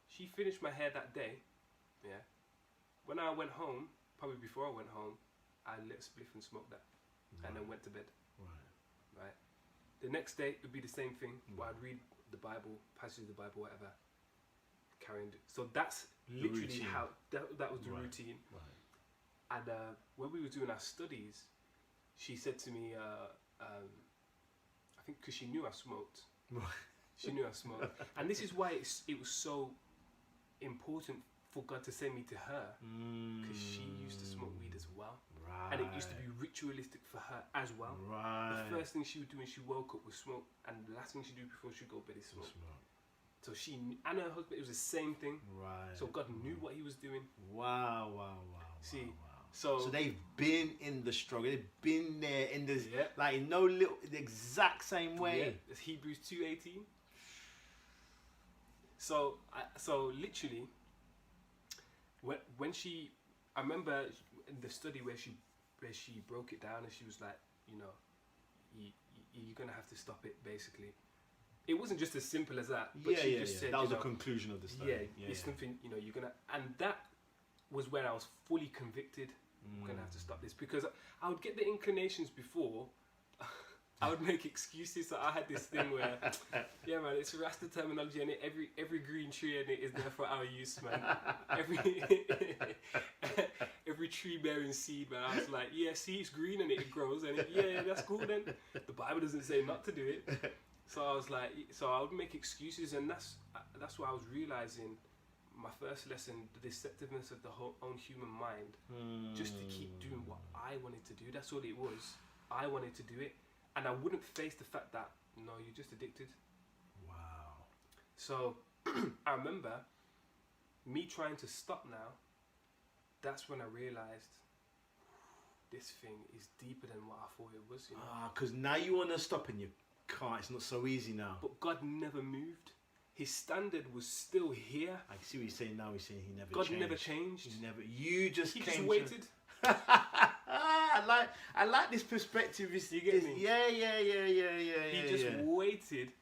She finished my hair that day. Yeah. When I went home, probably before I went home, I lit a spliff and smoked that, and then went to bed. Right. The next day it would be the same thing. Where I'd read the Bible, passage of the Bible, whatever. Carrying. So that's literally how that was the routine. Right. And when we were doing our studies, she said to me, I think because she knew I smoked. She knew I smoked, and this is why it was so important for God to send me to her, because she used to smoke weed as well. Right. And it used to be ritualistic for her as well. Right. The first thing she would do when she woke up was smoke, and the last thing she'd do before she'd go to bed is smoke. So she and her husband, it was the same thing. Right. So God knew what He was doing. Wow. See, so they've been in the struggle. They've been there in the like in no little the exact same way. Yeah. It's Hebrews 2:18. So literally, when she, I remember in the study where she broke it down and she was like, you know, you're gonna have to stop it. Basically, it wasn't just as simple as that. But she just said that was the conclusion of the study. It's something, you know, you're gonna, and that was when I was fully convicted. I'm gonna have to stop this, because I would get the inclinations before. I would make excuses. So I had this thing where, yeah, man, it's Rasta terminology, and every green tree in it is there for our use, man. Every tree bearing seed, man. I was like, yeah, see, it's green and it grows, and yeah, that's cool. Then the Bible doesn't say not to do it. So I was like, so I would make excuses, and that's why I was realizing my first lesson, the deceptiveness of the whole own human mind, just to keep doing what I wanted to do. That's all it was. I wanted to do it. And I wouldn't face the fact that, no, you're just addicted. Wow. So I remember me trying to stop now. That's when I realized this thing is deeper than what I thought it was. You know? Because now you want to stop and you can't. It's not so easy now. But God never moved. His standard was still here. I see what he's saying now. He's saying He never God changed. never changed. He never. You just He came just waited. I like this perspective. You get me? Yeah. He just waited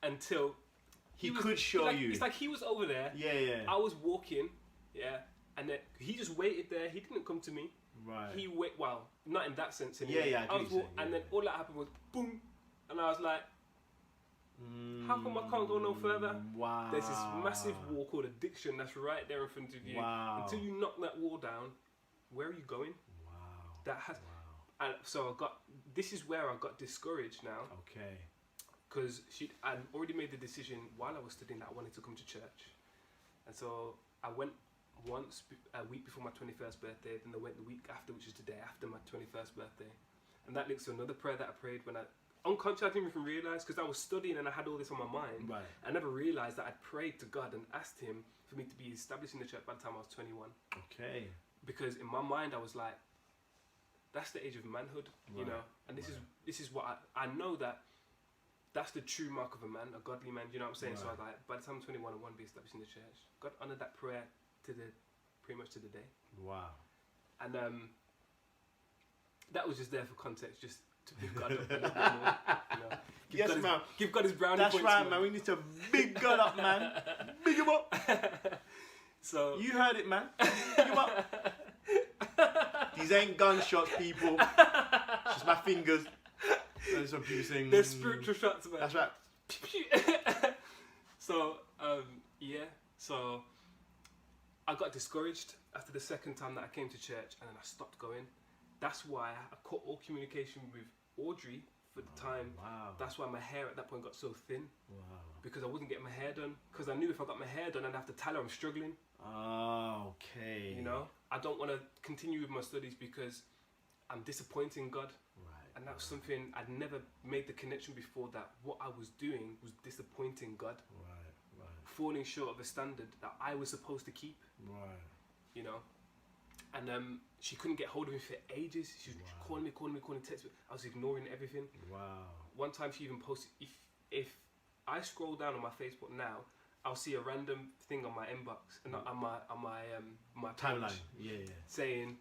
until he could show you. It's like he was over there. Yeah. I was walking. Yeah. And then he just waited there. He didn't come to me. Right. He well, not in that sense anyway. Yeah. And then all that happened was boom, and I was like, how come I can't go no further? Wow. There's this massive wall called addiction that's right there in front of you. Wow. Until you knock that wall down, where are you going? Wow. That has. And so this is where I got discouraged now. Okay. Because I'd already made the decision while I was studying that I wanted to come to church. And so I went once a week before my 21st birthday, then I went the week after, which is the day after my 21st birthday. And that links to another prayer that I prayed when unconsciously, I didn't even realise, because I was studying and I had all this on my mind. Right. I never realised that I'd prayed to God and asked Him for me to be established in the church by the time I was 21. Okay. Because in my mind I was like, that's the age of manhood, you know. And this is what I know, that's the true mark of a man, a godly man. You know what I'm saying? Right. So I was like, by the time I'm 21, I want to be established in the church. God honoured that prayer pretty much to the day. Wow. And that was just there for context, just to big God up a little bit more. You know, give God his brownie points. That's right, man. We need to big God up, man. Big him up. So you heard it, man. Big him up. These ain't gunshots, people. It's just my fingers. There's some people saying. They're spiritual shots, man. That's right. So so I got discouraged after the second time that I came to church, and then I stopped going. That's why I cut all communication with Audrey for the time. Wow. That's why my hair at that point got so thin. Wow. Because I wasn't getting my hair done. Because I knew if I got my hair done, I'd have to tell her I'm struggling. Oh, okay. You know, I don't want to continue with my studies because I'm disappointing God. Right. And that was something I'd never made the connection before, that what I was doing was disappointing God. Right. Falling short of a standard that I was supposed to keep. Right. You know. And she couldn't get hold of me for ages. She was calling me, text me. I was ignoring everything. Wow. One time she even posted, if I scroll down on my Facebook now I'll see a random thing on my inbox and on my Timeline. page Yeah. saying,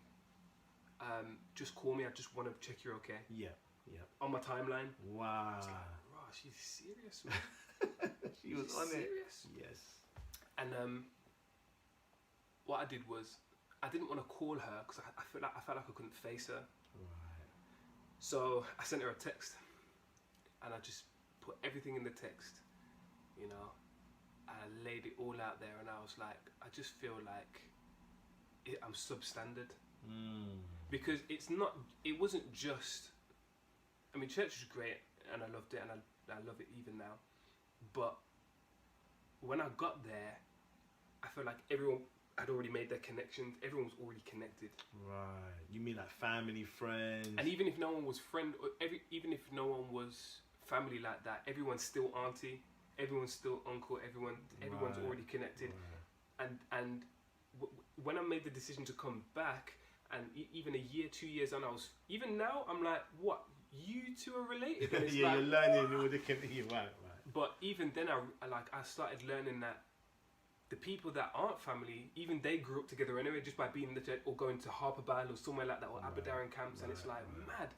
just call me. I just want to check you're okay. Yeah. On my timeline. Wow. I was like, "Rah, she's serious, man." She was on serious. it. Yes. And what I did was, I didn't want to call her because I felt like I couldn't face her. Right. So I sent her a text, and I just put everything in the text, you know. And I laid it all out there, and I was like, I just feel like I'm substandard because it wasn't just. I mean, church was great, and I loved it, and I love it even now. But when I got there, I felt like everyone had already made their connections. Everyone was already connected. Right. You mean like family, friends? And even if no one was friend, or even if no one was family like that, everyone's still auntie, everyone's still uncle, everyone's already connected. Right. And when I made the decision to come back, and even a year, 2 years on, even now I'm like, what? You two are related? And it's Yeah, like, you're learning all the connections. Right. But even then, I started learning that the people that aren't family, even they grew up together anyway, just by being in the church or going to Harper Bile or somewhere like that, or Aberdaron camps, and it's like mad.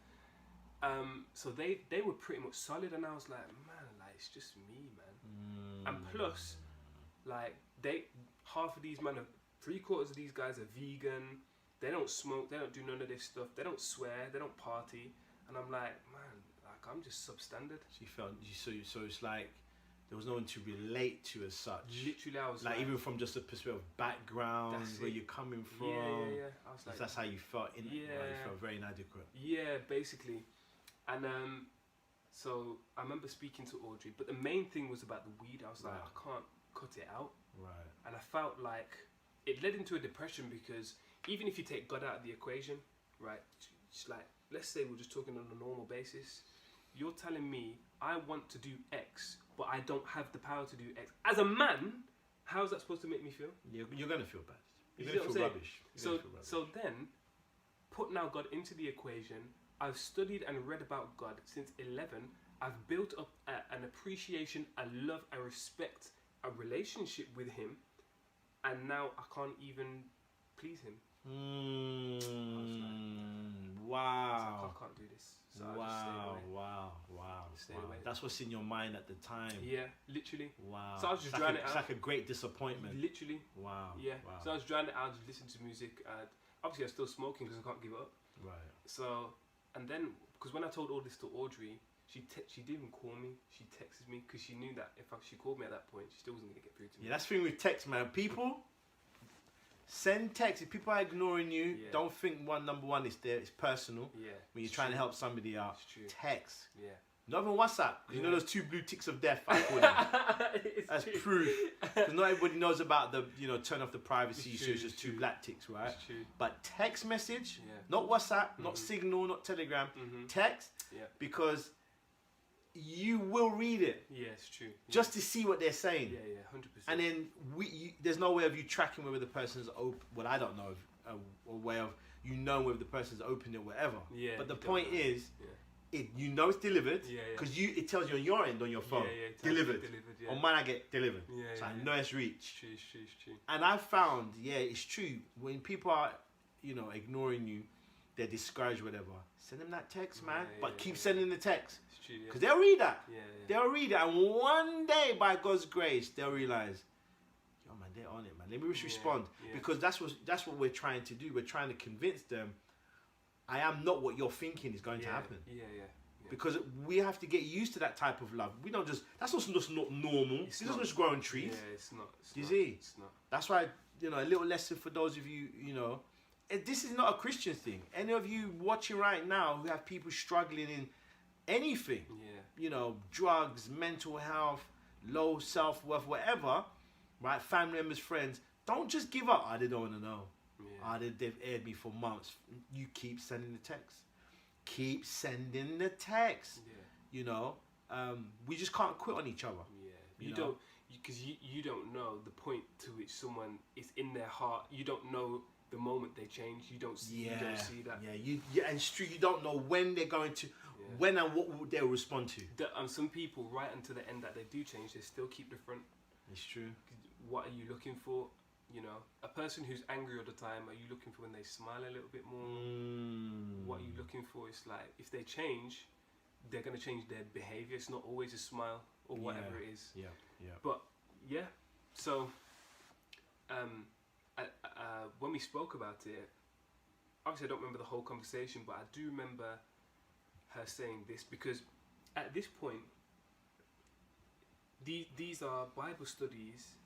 So they were pretty much solid, and I was like, man, like it's just me, man. And plus, like half of these men, 3/4 of these guys are vegan. They don't smoke. They don't do none of this stuff. They don't swear. They don't party. And I'm like, man, like I'm just substandard. She felt so it's like there was no one to relate to as such. Literally, I was like even from just a perspective of background, where you're coming from. Yeah. I was like, that's how you felt. Like, you felt very inadequate. Yeah, basically. And so I remember speaking to Audrey, but the main thing was about the weed. I was like, I can't cut it out. Right. And I felt like it led into a depression because even if you take God out of the equation, right? It's like, let's say we're just talking on a normal basis. You're telling me I want to do X, but I don't have the power to do X. As a man, how is that supposed to make me feel? You're going to feel bad. You're You going to feel rubbish. So then, put now God into the equation. I've studied and read about God since 11. I've built up an appreciation, a love, and respect, a relationship with Him. And now I can't even please Him. Wow. I can't do this. So Wow. That's what's in your mind at the time. Yeah, literally. Wow. So I was just drowning it out. It's like a great disappointment. Literally. Wow. Yeah. Wow. So I was drowning it out, just listening to music. Obviously, I'm still smoking because I can't give it up. Right. So, and then, because when I told all this to Audrey, she didn't even call me. She texted me because she knew that if she called me at that point, she still wasn't going to get through to me. Yeah, that's the thing with text, man. People send text. If people are ignoring you, don't think number one is there. It's personal. Yeah. When you're trying to help somebody out, it's true. Text. Yeah. Not even WhatsApp. You know those 2 blue ticks of death, I call them. That's true. proof. Because not everybody knows about the, turn off the privacy, It's so true, it's just 2 black ticks, right? It's true. But text message, Yeah. not WhatsApp, not Signal, not Telegram, text, because you will read it. Yeah, it's true. Just to see what they're saying. Yeah, 100%. And then there's no way of you tracking whether the person's open. Well, I don't know a way of whether the person's opened it, or whatever. Yeah. But the point is, yeah. it's delivered because yeah. it tells you on your end on your phone. Yeah, delivered. Yeah. On mine, I get delivered. Yeah, so I know it's reached. It's true. And I found, it's true. When people are, ignoring you, they're discouraged, whatever. Send them that text, man. But keep sending the text. It's true. Because they'll read that. Yeah. They'll read it, and one day, by God's grace, they'll realize, yo, man, they're on it, man. Let me just respond, because that's what we're trying to do. We're trying to convince them, I am not what you're thinking is going to happen. Yeah. Because we have to get used to that type of love. We don't just. That's just not normal. It doesn't just grow on trees. Yeah, it's not. You see? It's not. That's why a little lesson for those of you, this is not a Christian thing. Any of you watching right now who have people struggling in anything, drugs, mental health, low self-worth, whatever, right? Family members, friends, don't just give up. They don't want to know. They've aired me for months. You keep sending the text. Keep sending the text. We just can't quit on each other. You don't, because you don't know the point to which someone is in their heart. You don't know the moment they change. You don't see that. And it's true. You don't know when they're going to, when and what they'll respond to. Some people, right until the end that they do change, they still keep the front. It's true. What are you looking for? You know, a person who's angry all the time, are you looking for when they smile a little bit more? What are you looking for? It's like, if they change, they're going to change their behavior. It's not always a smile or whatever it is. Yeah, yeah. But yeah, so when we spoke about it, obviously I don't remember the whole conversation, but I do remember her saying this, because at this point, these are Bible studies.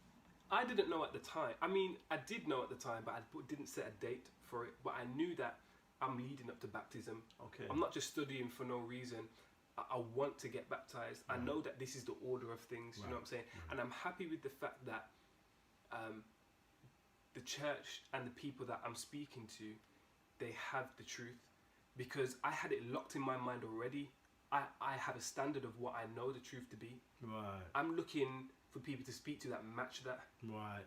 I didn't know at the time. I mean, I did know at the time, but I didn't set a date for it. But I knew that I'm leading up to baptism. Okay. I'm not just studying for no reason. I want to get baptized. I know that this is the order of things. You know what I'm saying? And I'm happy with the fact that the church and the people that I'm speaking to, they have the truth, because I had it locked in my mind already. I have a standard of what I know the truth to be. Right. I'm looking for people to speak to that match that. Right.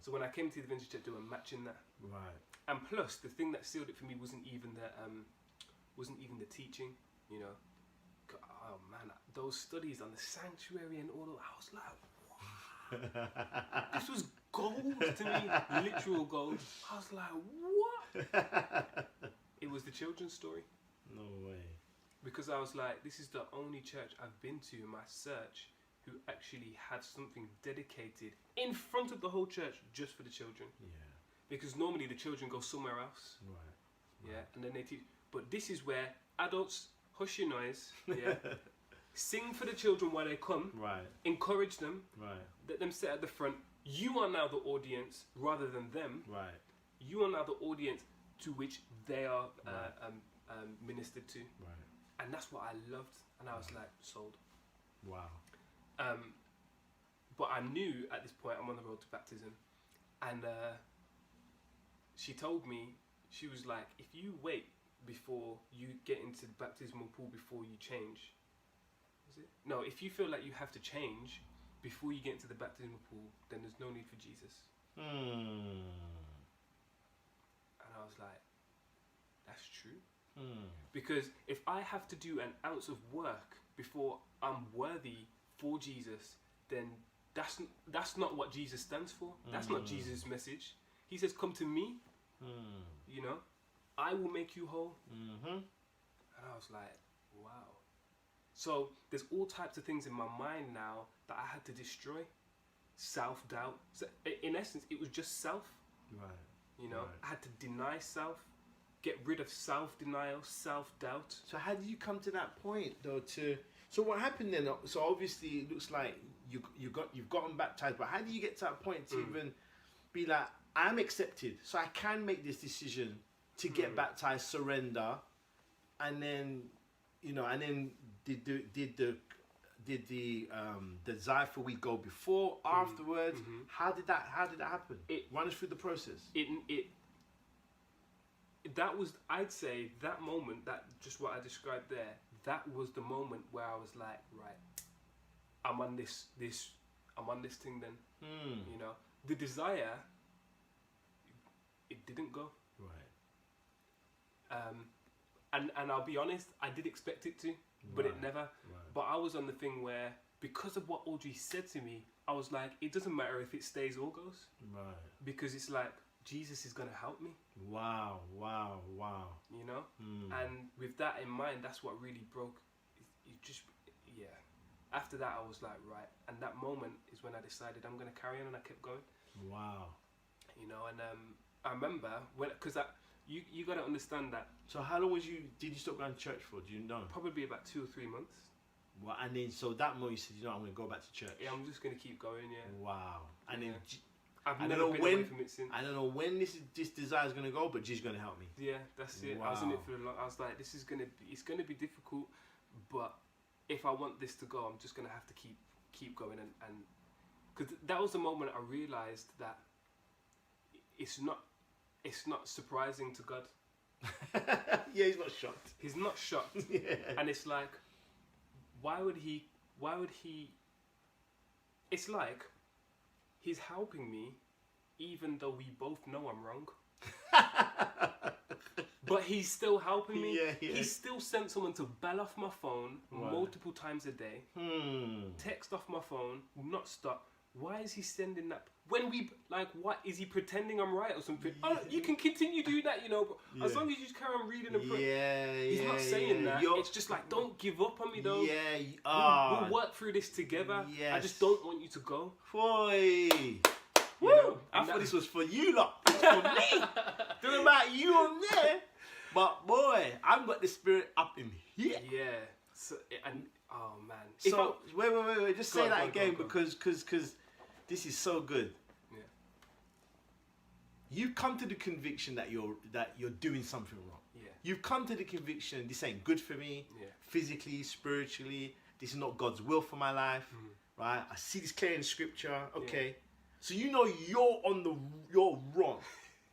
So when I came to the Vintage Church, they were matching that. Right. And plus, the thing that sealed it for me wasn't even the teaching. You know, oh man, those studies on the sanctuary and all. I was like, what? This was gold to me, literal gold. I was like, what? It was the children's story. No way. Because I was like, this is the only church I've been to in my search who actually had something dedicated in front of the whole church just for the children. Yeah. Because normally the children go somewhere else. Right. Yeah, and then they teach. But this is where adults, hush your noise. Yeah. Sing for the children while they come. Right. Encourage them. Right. Let them sit at the front. You are now the audience rather than them. Right. You are now the audience to which they are ministered to. Right. And that's what I loved. And I was like, sold. Wow. But I knew at this point I'm on the road to baptism. And she told me, she was like, if you wait before you get into the baptismal pool before you change, is it? No, if you feel like you have to change before you get into the baptismal pool, then there's no need for Jesus. And I was like, that's true. Because if I have to do an ounce of work before I'm worthy for Jesus, then that's not what Jesus stands for. That's not Jesus' message. He says, come to me, you know, I will make you whole. And I was like, wow. So there's all types of things in my mind now that I had to destroy. Self-doubt. So in essence, it was just self. Right. You know, Right. I had to deny self, get rid of self-denial, self-doubt. So how did you come to that point though? So what happened then? So obviously it looks like you've gotten baptized, but how do you get to that point to even be like, I'm accepted, so I can make this decision to get baptized, surrender, and then did the desire for weed go before, afterwards? How did that happen? Run us through the process. That was, I'd say, that moment, that just what I described there, that was the moment where I was like, right, I'm on this thing then. You know, the desire, it didn't go. Right. And I'll be honest, I did expect it to, but it never. Right. But I was on the thing where, because of what Audrey said to me, I was like, it doesn't matter if it stays or goes. Right. Because it's like, Jesus is going to help me. Wow. You know? And with that in mind, that's what really broke. Yeah. After that, I was like, right. And that moment is when I decided I'm going to carry on, and I kept going. Wow. You know, and I remember, because you got to understand that. So how long did you stop going to church for? Do you know? Probably about 2 or 3 months. Well, and then so that moment you said, I'm going to go back to church. Yeah, I'm just going to keep going, yeah. Wow. And then I've never been away from it since. I don't know when this desire is going to go, but Jesus is going to help me. Yeah, that's it. Wow. I was in it for a long. I was like, it's going to be difficult, but if I want this to go, I'm just going to have to keep going, and because that was the moment I realized that it's not surprising to God. Yeah, he's not shocked. He's not shocked. Yeah. And it's like, why would he? It's like, he's helping me, even though we both know I'm wrong. But he's still helping me. Yeah. He still sent someone to bell off my phone multiple times a day. Text off my phone, not stop, why is he sending that? When we, like, what, is he pretending I'm right or something? Oh, you can continue doing that, you know, but as long as you just carry on reading and praying. He's not saying that. It's just like, don't give up on me though. We'll work through this together. I just don't want you to go. Boy. Woo! know, I and thought that- this was for you lot. It's for me. Don't about you on there. But boy, I've got the spirit up in here. Yeah. So, and oh man. So wait. Just Go say on, that go on, again go on. because this is so good. Yeah. You've come to the conviction that you're doing something wrong. Yeah. You've come to the conviction this ain't good for me, Yeah. physically, spiritually. This is not God's will for my life, right? I see this clear in Scripture. Okay, so you know you're wrong.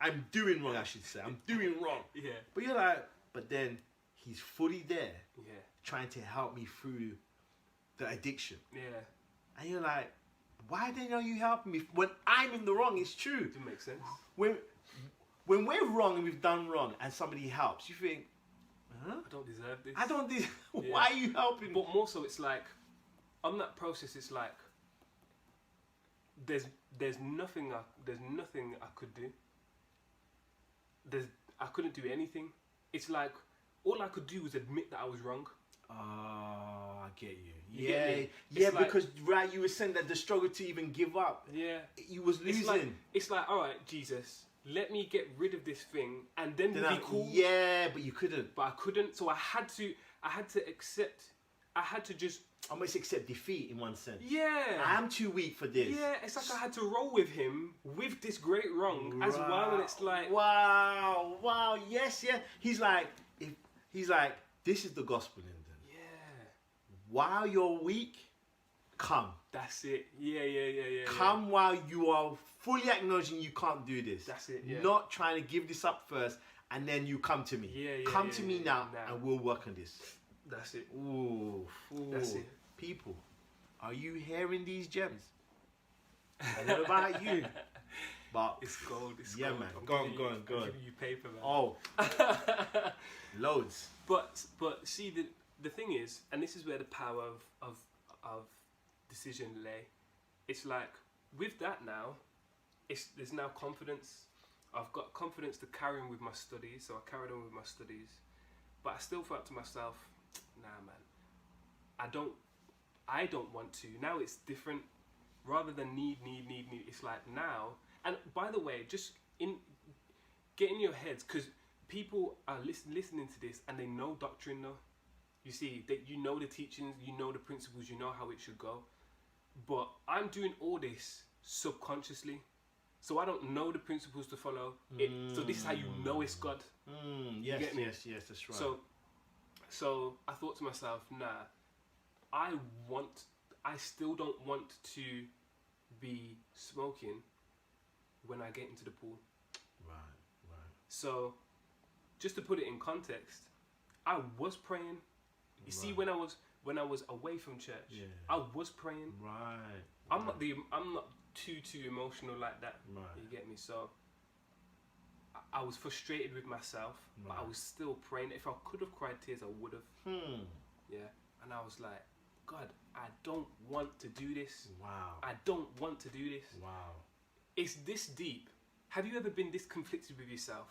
I'm doing wrong, I should say. I'm doing wrong. Yeah. But you're like, but then He's fully there, Yeah. trying to help me through the addiction. Yeah. And you're like, why then are you helping me when I'm in the wrong? It's true. Doesn't make sense. When we're wrong and we've done wrong and somebody helps, you think, huh? I don't deserve this. I don't. Yeah. Why are you helping me? But more so, it's like on that process, it's like there's nothing I could do. I couldn't do anything. It's like all I could do was admit that I was wrong. Oh, I get you. You get me? Yeah, It's like- because right, you were saying that the struggle to even give up, Yeah. you was losing. It's like, all right, Jesus, let me get rid of this thing, and then we'll be cool. Yeah, but you couldn't. But I couldn't, so I had to accept. I had to just. Almost accept defeat in one sense. Yeah. I'm too weak for this. Yeah, it's like I had to roll with him with this great wrong as well, and it's like, wow, yes. He's like, this is the gospel, Lyndon. yeah, While you're weak, come. that's it. Yeah. Come while you are fully acknowledging you can't do this. That's it, yeah. Not trying to give this up first and then you come to me. Come to me now and we'll work on this. That's it. Ooh. That's it. People, are you hearing these gems? I don't know about you, but It's gold. It's yeah, gold. man. I'm Go on. giving you paper, man. Oh, loads. But see, the thing is, and this is where the power of decision lay. It's like with that now, there's now confidence. I've got confidence to carry on with my studies, so I carried on with my studies. But I still thought to myself, nah, man, I don't want to. Now it's different. Rather than need, it's like now. And by the way, just get in your heads, because people are listening to this and they know doctrine though. You see, that you know the teachings, you know the principles, you know how it should go. But I'm doing all this subconsciously. So I don't know the principles to follow. So this is how you know it's God. Yes, get me? yes, that's right. So I thought to myself, nah, I still don't want to be smoking when I get into the pool. Right. So just to put it in context, I was praying. You see, when I was away from church, I was praying. Right. I'm not too emotional like that. Right. You get me? So I was frustrated with myself, but I was still praying. If I could have cried tears, I would have. Yeah. And I was like, God, I don't want to do this. Wow. I don't want to do this. Wow. It's this deep. Have you ever been this conflicted with yourself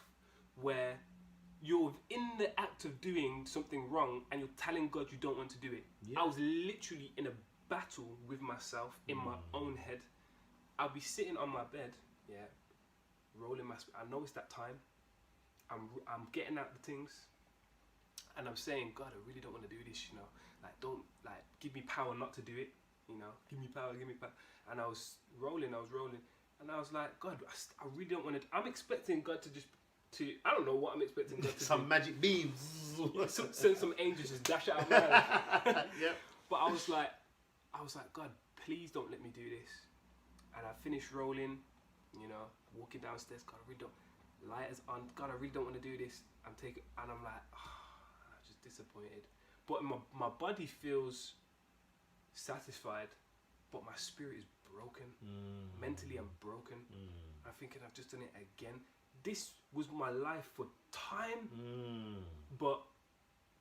where you're in the act of doing something wrong and you're telling God you don't want to do it? Yeah. I was literally in a battle with myself in my own head. I'll be sitting on my bed, rolling my. I know it's that time. I'm getting out the things, and I'm saying, God, I really don't want to do this. You know, like don't give me power not to do it. You know, give me power. And I was rolling, and I was like, God, I really don't want to. I'm expecting God to just. I don't know what I'm expecting God to Some do. magic beams. Send some angels just dash out of my life. Yep. But I was like, God, please don't let me do this. And I finished rolling, you know, walking downstairs. God, I really don't. Lighters on. God, I really don't want to do this. I'm like, I'm just disappointed. But my body feels satisfied, but my spirit is broken. Mentally, I'm broken. I'm thinking I've just done it again. This was my life for time. But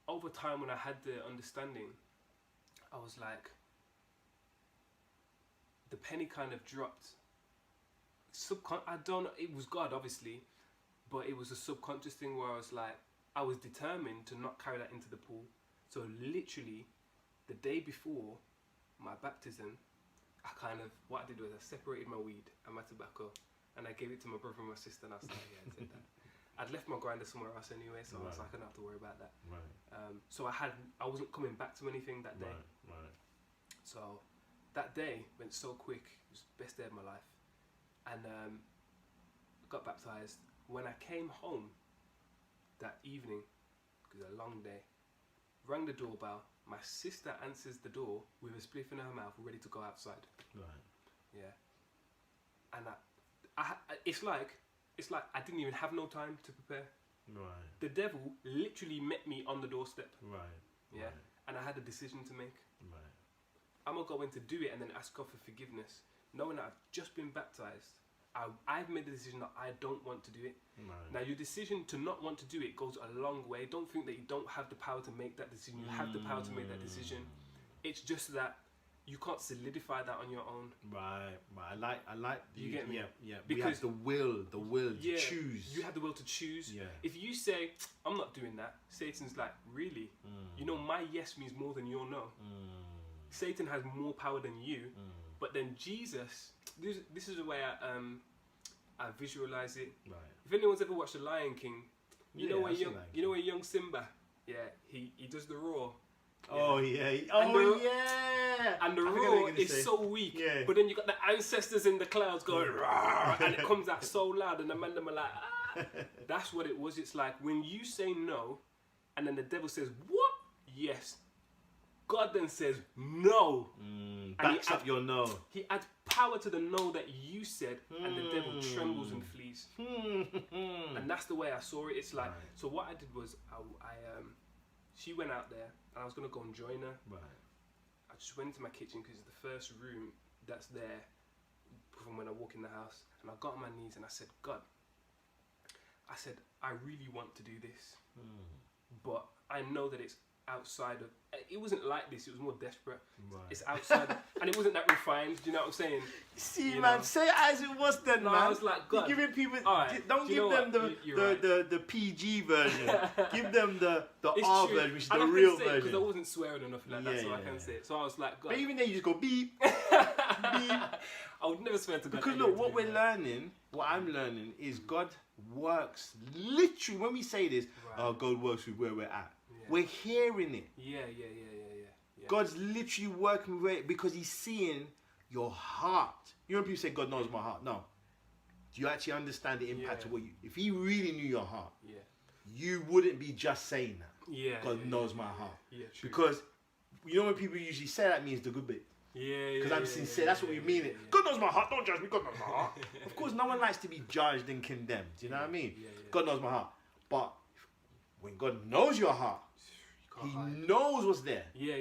over time, when I had the understanding, I was like, the penny kind of dropped. I don't know, it was God obviously, but it was a subconscious thing where I was like, I was determined to not carry that into the pool. So literally, the day before my baptism, what I did was I separated my weed and my tobacco, and I gave it to my brother and my sister, and I was like, yeah, I said that. I'd left my grinder somewhere else anyway, so I was like, I don't have to worry about that. Right. So I wasn't coming back to anything that day. Right. So that day went so quick. It was the best day of my life. And got baptized. When I came home that evening, because it was a long day, rang the doorbell. My sister answers the door with a spliff in her mouth, ready to go outside. Right. Yeah. And it's like I didn't even have no time to prepare. Right. The devil literally met me on the doorstep. Right. Yeah. Right. And I had a decision to make. Right. I'm going to go in to do it and then ask God for forgiveness. Knowing that I've just been baptized, I've made the decision that I don't want to do it. Right. Now, your decision to not want to do it goes a long way. Don't think that you don't have the power to make that decision. You have the power to make that decision. It's just that you can't solidify that on your own. Right. I like. You get me? Yeah. Because we have the will to choose. You have the will to choose. Yeah. If you say, I'm not doing that, Satan's like, really? You know, my yes means more than your no. Satan has more power than you. But then Jesus, this is the way I visualize it. Right. If anyone's ever watched The Lion King, you know where young Simba, he does the roar. Oh yeah. And the roar is so weak. Yeah. But then you got the ancestors in the clouds going, "Rah," and it comes out so loud, and the man them are like, ah. That's what it was. It's like when you say no, and then the devil says, what? Yes. God then says no. Backs up your no. He adds power to the no that you said, and the devil trembles and flees. And that's the way I saw it. It's like, so what I did was, she went out there, and I was going to go and join her. Right. I just went into my kitchen because it's the first room that's there from when I walk in the house. And I got on my knees and I said, God, I really want to do this. But I know that it's outside of, it wasn't like this, it was more desperate. Right. It's outside of, and it wasn't that refined, do you know what I'm saying? See, man, say it as it was then, man. I was like, God. You're giving people, right. don't give them the PG version. Give them the R version, which is the real version. Because I wasn't swearing or nothing like that, so I can say it. So I was like, God. But even then you just go beep, beep. I would never swear to God. Because look, what we're learning, what I'm learning is God works literally, when we say this, God works with where we're at. We're hearing it. Yeah. God's literally working with it because he's seeing your heart. You know when people say God knows my heart? No. Do you actually understand the impact of what you... If he really knew your heart, you wouldn't be just saying that. God knows my heart. Yeah, true. Because you know when people usually say that means the good bit. Because I'm sincere. That's what we mean. God knows my heart. Don't judge me. God knows my heart. Of course, no one likes to be judged and condemned. Do you know what I mean? God knows my heart. But when God knows your heart, he knows what's there. Yeah.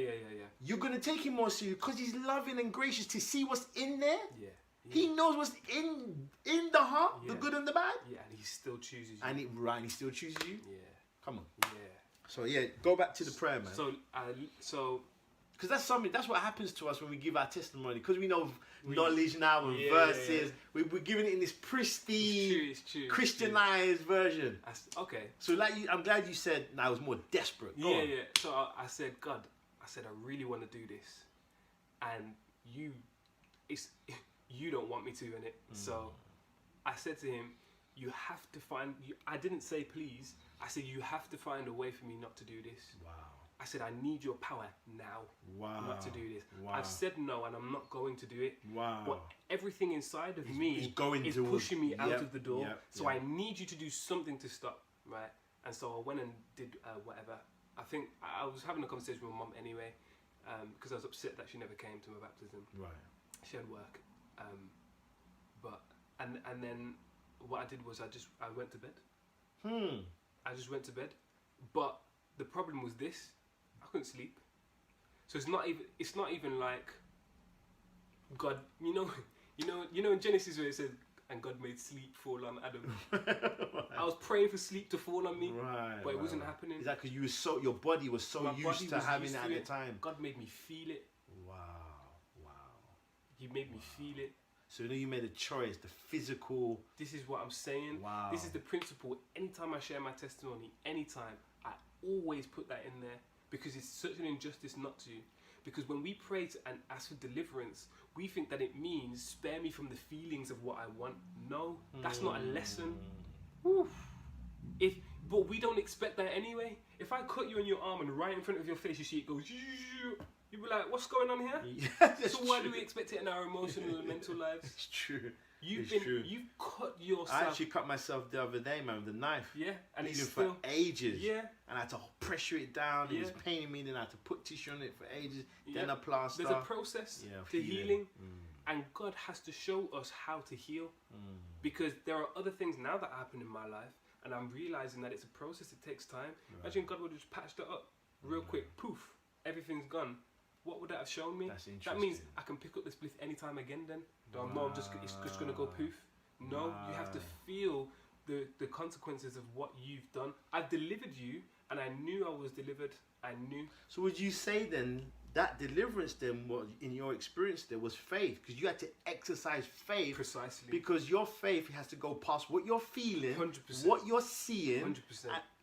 You're going to take him more seriously because he's loving and gracious to see what's in there. Yeah. He knows what's in the heart, the good and the bad. Yeah, and he still chooses you. And he still chooses you? Yeah. Come on. Yeah. So go back to the prayer, man. So because that's what happens to us when we give our testimony. Because we know knowledge now and verses. We're giving it in this pristine, it's true, Christianized version. Okay. So I'm glad you said I was more desperate. Go on. So I said, God, I really want to do this, and you don't want me to, innit? So I said to him, you have to find. I didn't say please. I said you have to find a way for me not to do this. Wow. I said, I need your power now not to do this. Wow. I've said no and I'm not going to do it. Wow. But everything inside of me is pushing me out of the door. So I need you to do something to stop, right? And so I went and did whatever. I think I was having a conversation with my mum anyway, because I was upset that she never came to my baptism. Right. She had work. And then what I did was I went to bed. I just went to bed. But the problem was this. I couldn't sleep. So it's not even like God, you know in Genesis where it said, and God made sleep fall on Adam. I was praying for sleep to fall on me, but it wasn't happening. Is that because your body was so used to having it at the time? God made me feel it. Wow. He made me feel it. So you made a choice, the physical. This is what I'm saying. Wow. This is the principle. Anytime I share my testimony, anytime, I always put that in there because it's such an injustice not to. Because when we pray and ask for deliverance, we think that it means spare me from the feelings of what I want. No, that's not a lesson. Woo. But we don't expect that anyway. If I cut you on your arm and right in front of your face, you see it goes, you'd be like, what's going on here? Yeah, so why do we expect it in our emotional and mental lives? It's true. You've cut yourself. I actually cut myself the other day, man, with a knife. Yeah, and it's for ages. Yeah. And I had to pressure it down. Yeah. It was paining me. Then I had to put tissue on it for ages. Yeah. Then a plaster. There's a process to healing. And God has to show us how to heal. Because there are other things now that happen in my life. And I'm realizing that it's a process. It takes time. Right. Imagine God would have just patched it up real quick. Poof. Everything's gone. What would that have shown me? That's interesting. That means I can pick up the spliff anytime again then. No, it's just going to go poof. No, you have to feel the consequences of what you've done. I've delivered you, and I knew I was delivered. I knew. So would you say then that deliverance then, what in your experience there was faith? Because you had to exercise faith. Precisely. Because your faith has to go past what you're feeling, 100%. what you're seeing.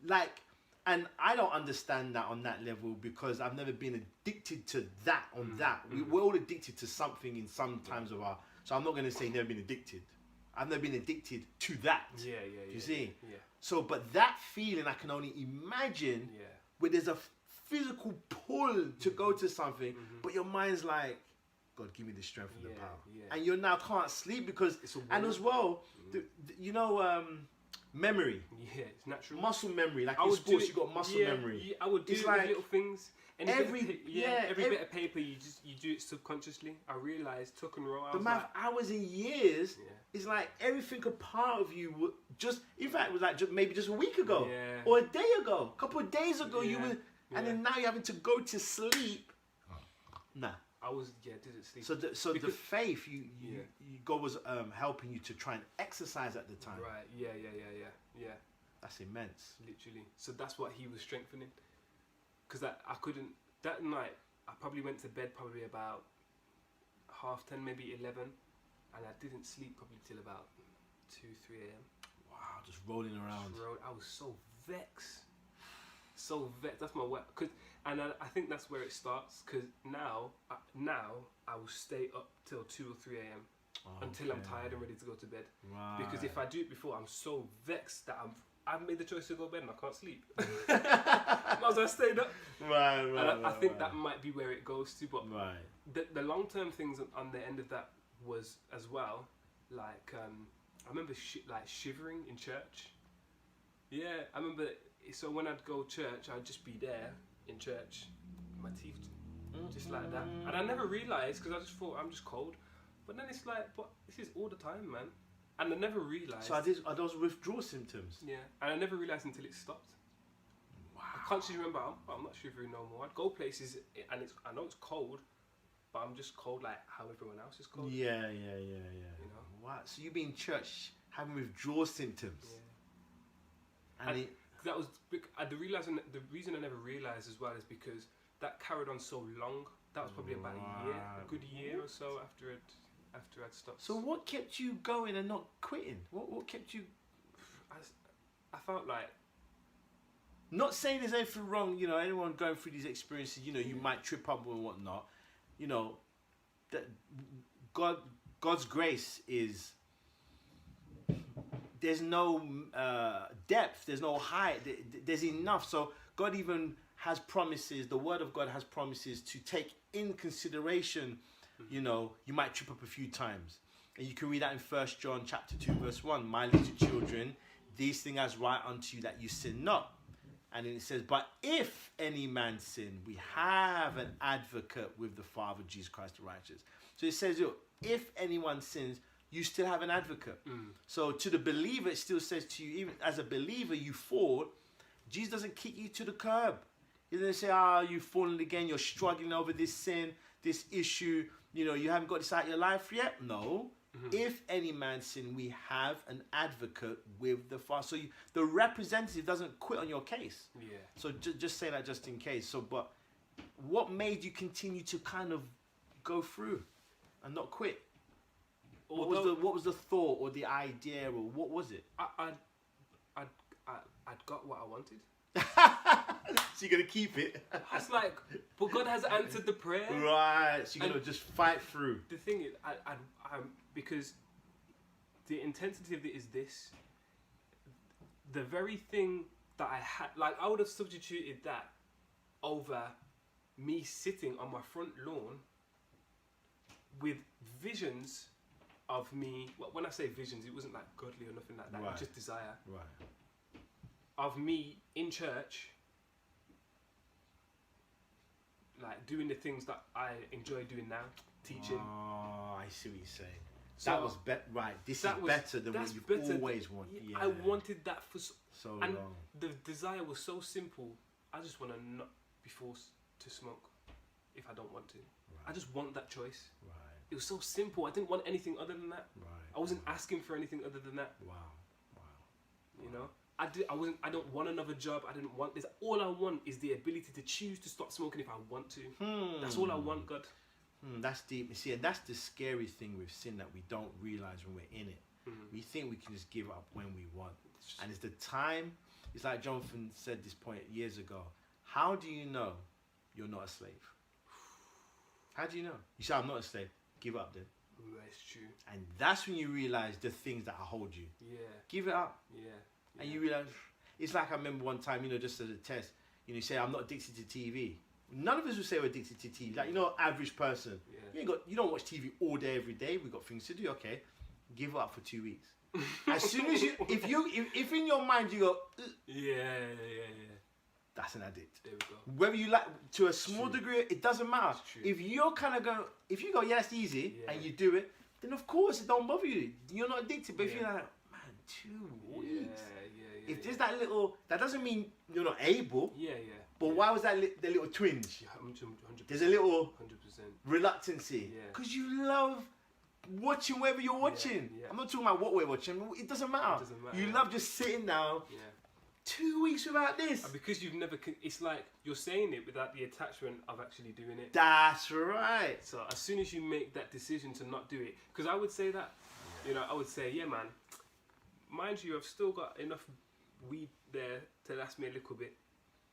100%. And I don't understand that on that level because I've never been addicted to that on that. We're all addicted to something in some times of our... So I'm not going to say never been addicted. I've never been addicted to that. Yeah. You see? Yeah. So, but that feeling I can only imagine where there's a physical pull to go to something, but your mind's like, God, give me the strength and the power. Yeah. And you now can't sleep because... And as well, memory. Yeah, it's natural. Muscle memory. Like in sports, you got muscle memory. Yeah, I would do like little things. Every bit of paper, you do it subconsciously. I realised, tuck and roll. The amount of hours and years, it's like everything a part of you would just, in fact, it was like maybe just a week ago or a day ago, a couple of days ago, you were, and then now you're having to go to sleep. Nah. I was, didn't sleep. So the faith, God was helping you to try and exercise at the time. Right, yeah. That's immense. Literally. So that's what he was strengthening. Because I couldn't, that night, I probably went to bed probably about 10:30, maybe 11. And I didn't sleep probably till about 2, 3 a.m. Wow, just rolling around. I was so vexed. That's my word. And I think that's where it starts. Because now I will stay up till 2 or 3 a.m. Until I'm tired and ready to go to bed. Right. Because if I do it before, I'm so vexed that I've made the choice to go to bed and I can't sleep. Might as well stay up. Right. I think that might be where it goes to. But right. the long-term things on the end of that was as well, like I remember shivering in church. Yeah, I remember. So when I'd go to church, I'd just be there in church, my teeth just like that, and I never realised because I just thought I'm just cold. But then it's like, but this is all the time, man. And I never realised. So are those withdrawal symptoms? Yeah, and I never realised until it stopped. Wow. I consciously remember I'm not shivering no more. I'd go places and I know it's cold, but I'm just cold like how everyone else is cold. Yeah. You know. Wow. So you be in church having withdrawal symptoms. Yeah. And that was the reason I never realised as well is because that carried on so long. That was probably about a good year or so after I'd stopped. So what kept you going and not quitting? What kept you? I felt like. Not saying there's anything wrong, anyone going through these experiences, you might trip up and whatnot. That God's grace is. There's no depth. There's no height. There's enough. So God even has promises. The Word of God has promises to take in consideration. You might trip up a few times. And you can read that in 1 John chapter 2 verse 1. My little children, these things I write unto you that you sin not. And then it says, but if any man sin, we have an advocate with the Father, Jesus Christ the righteous. So it says, if anyone sins, you still have an advocate. So to the believer, it still says to you, even as a believer, you fall. Jesus doesn't kick you to the curb. He doesn't say, you've fallen again. You're struggling over this sin, this issue. You haven't got this out of your life yet. No. If any man sin, we have an advocate with the Father. So the representative doesn't quit on your case. Yeah. So just say that just in case. So, but what made you continue to kind of go through? and not quit? Although What was the thought or the idea, or what was it? I'd got what I wanted. So you're gonna keep it? It's like, but God has answered the prayer. Right. So you're gonna just fight through. The thing is, because the intensity of it is this. The very thing that I had, like, I would have substituted that over me sitting on my front lawn with visions of me. Well, when I say visions, it wasn't like godly or nothing like that. It Right. was just desire Right. of me in church, like doing the things that I enjoy doing now, teaching. Oh, I see what you're saying. So That was right. This is better than what you've always wanted. Yeah. I wanted that for so and long. the desire was so simple. I just want to not be forced to smoke if I don't want to. I just want that choice. Right. It was so simple. I didn't want anything other than that. Right. I wasn't asking for anything other than that. Wow. You know, I don't want another job. I didn't want this. All I want is the ability to choose to stop smoking if I want to. That's all I want, God. That's deep. You see, and that's the scary thing with sin, that we don't realize when we're in it. We think we can just give up when we want. And it's the time. It's like Jonathan said this point years ago. How do you know you're not a slave? How do you know? You say, I'm not a slave. Give up then. That's true. And that's when you realize the things that hold you. Yeah. Give it up. Yeah. And you realize, it's like I remember one time, you know, just as a test, you say, I'm not addicted to TV. None of us would say we're addicted to TV. Like, average person. Yeah. You don't watch TV all day, every day. We've got things to do. Okay. Give up for 2 weeks. As soon as if in your mind you go, Yeah. that's an addict. There we go. Whether you like, to a small degree, it doesn't matter. True. If you're kind of going, if you go, yeah, that's easy, and you do it, then of course it don't bother you. You're not addicted. But if you're like, man, 2 weeks. If there's that little, that doesn't mean you're not able. Yeah. But why was that the little twinge? 100%. There's a little 100%. reluctancy. Yeah. Because you love watching whatever you're watching. Yeah. I'm not talking about what we're watching. It doesn't matter. It doesn't matter, You yeah. love just sitting down. Yeah. 2 weeks without this. And because you've never, it's like you're saying it without the attachment of actually doing it. That's right. So as soon as you make that decision to not do it, because I would say that, I would say, yeah, man, mind you, I've still got enough weed there to last me a little bit.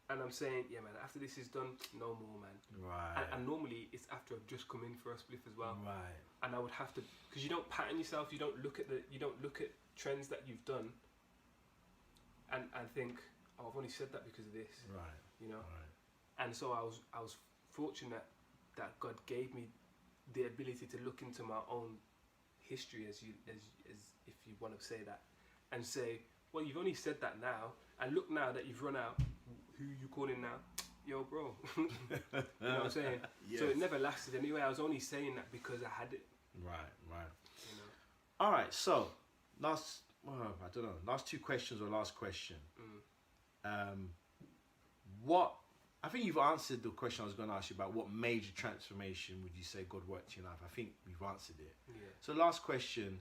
And I'm saying, yeah, man, after this is done, no more, man. Right. And normally it's after I've just come in for a spliff as well. Right. And I would have to, because you don't pattern yourself, you don't look at trends that you've done, and think, oh, I've only said that because of this. Right. Right. And so I was fortunate that God gave me the ability to look into my own history, as if you want to say that, and say, well, you've only said that now, and look now that you've run out. Who you calling now? Yo, bro. You know what I'm saying? Yes. So it never lasted anyway. I was only saying that because I had it. Right. All right. So last 2 questions or last question. What, I think you've answered the question I was going to ask you about. What major transformation would you say God worked in your life? I think you've answered it. Yeah. So last question,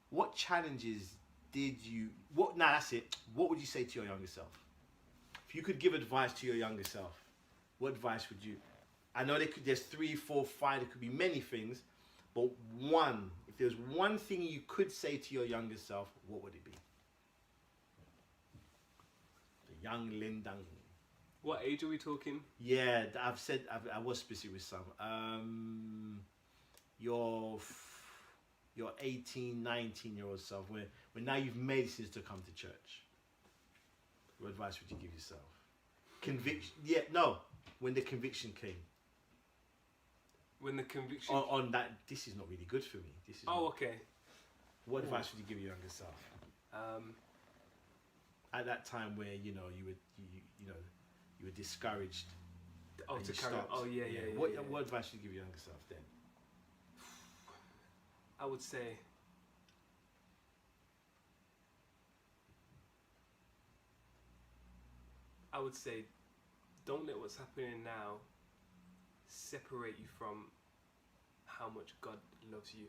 what challenges that's it. What would you say to your younger self? If you could give advice to your younger self, what advice would you? I know there's 3, 4, 5, there could be many things, but if there's one thing you could say to your younger self, what would it be? The young Lyndon. What age are we talking? Yeah, I was specific with some. Your 18, 19-year-old self, when now you've made decisions to come to church. What advice would you give yourself? Conviction. Yeah, no. When the conviction came. When the conviction. On that, this is not really good for me. This is. Okay. What advice would you give your younger self? At that time where you were discouraged. Oh, and to you carry on. stopped. Oh yeah. What advice would you give your younger self then? I would say. Don't let what's happening now separate you from how much God loves you.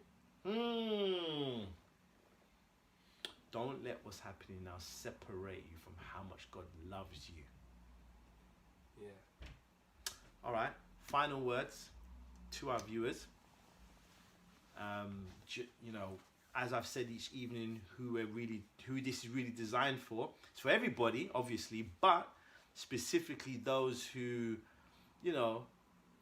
Don't let what's happening now separate you from how much God loves you. Yeah. All right. Final words to our viewers. You know, as I've said each evening, who this is really designed for. It's for everybody, obviously, but specifically those who, you know,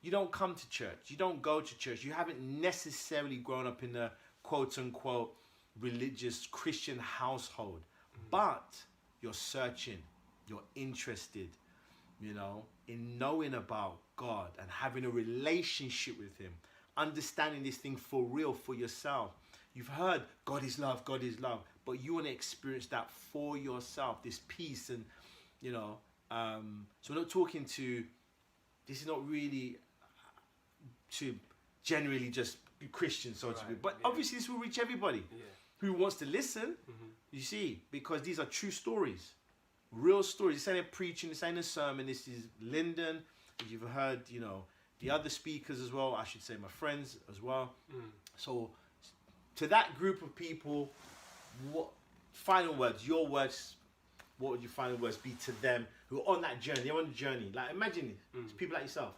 you don't come to church, you don't go to church, you haven't necessarily grown up in a quote-unquote religious Christian household, but you're searching, you're interested, you know, in knowing about God and having a relationship with him, understanding this thing for real for yourself. You've heard God is love, but you want to experience that for yourself, this peace. And, you know, so we're not talking to, this is not really to generally just Christians, so to speak. But obviously this will reach everybody who wants to listen, you see, because these are true stories, real stories. This ain't a preaching, this ain't a sermon. This is Lyndon. You've heard, you know, the other speakers as well, I should say my friends as well. So to that group of people, what final words, your words, what would your final words be to them who are on that journey? They're on the journey. Like, imagine it's people like yourself,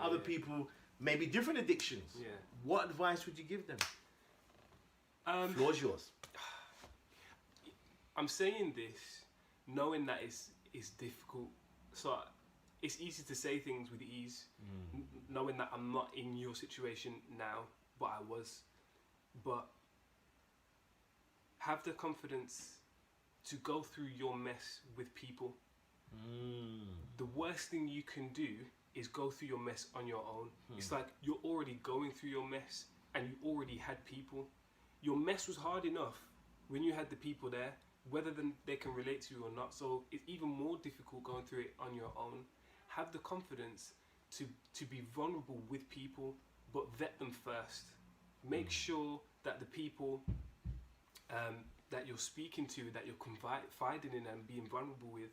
other people, maybe different addictions. What advice would you give them? Floor's yours. I'm saying this knowing that it's difficult. So it's easy to say things with ease, knowing that I'm not in your situation now, but I was. But have the confidence to go through your mess with people. The worst thing you can do is go through your mess on your own. It's like you're already going through your mess and you already had people. Your mess was hard enough when you had the people there, whether they can relate to you or not. So it's even more difficult going through it on your own. Have the confidence to be vulnerable with people, but vet them first. Make sure that the people that you're speaking to, that you're confiding in and being vulnerable with,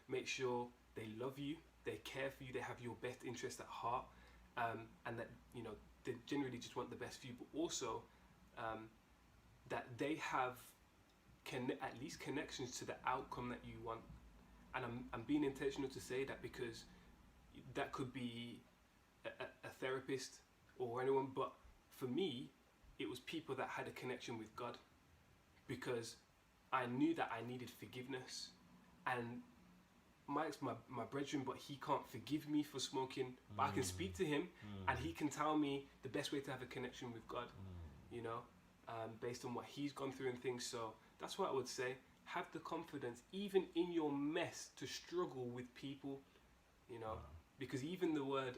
make sure they love you, they care for you, they have your best interest at heart, and that, you know, they generally just want the best for you, but also that they have at least connections to the outcome that you want. And I'm being intentional to say that because that could be a therapist or anyone, but for me, it was people that had a connection with God, because I knew that I needed forgiveness. And Mike's my brethren, but he can't forgive me for smoking, but I can speak to him and he can tell me the best way to have a connection with God, you know, based on what he's gone through and things. So that's what I would say. Have the confidence, even in your mess, to struggle with people, you know, because even the word,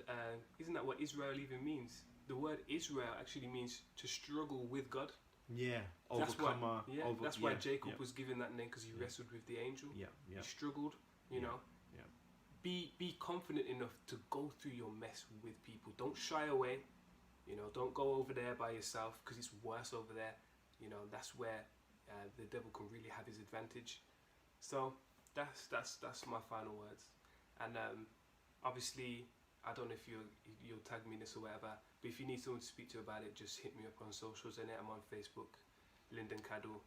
isn't that what Israel even means? The word Israel actually means to struggle with God. Yeah, overcomer. That's why Jacob was given that name, because he wrestled with the angel. He struggled, you know. Be confident enough to go through your mess with people. Don't shy away, you know. Don't go over there by yourself, because it's worse over there. You know, that's where the devil can really have his advantage. So that's my final words. And obviously, I don't know if you'll tag me in this or whatever, but if you need someone to speak to about it, just hit me up on socials. And I'm on Facebook, Lyndon Caddle,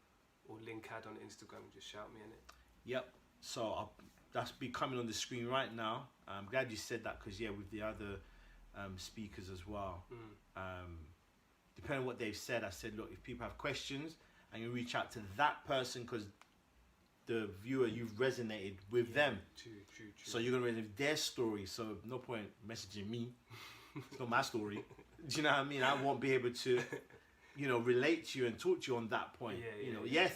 or Lyncad on Instagram. Just shout me in it. Yep. So that's be coming on the screen right now. I'm glad you said that, because with the other speakers as well, depending on what they've said, I said, look, if people have questions, and you reach out to that person, because the viewer, you've resonated with them. True. So you're going to resonate with their story. So no point messaging me. It's not my story. Do you know what I mean? I won't be able to, you know, relate to you and talk to you on that point.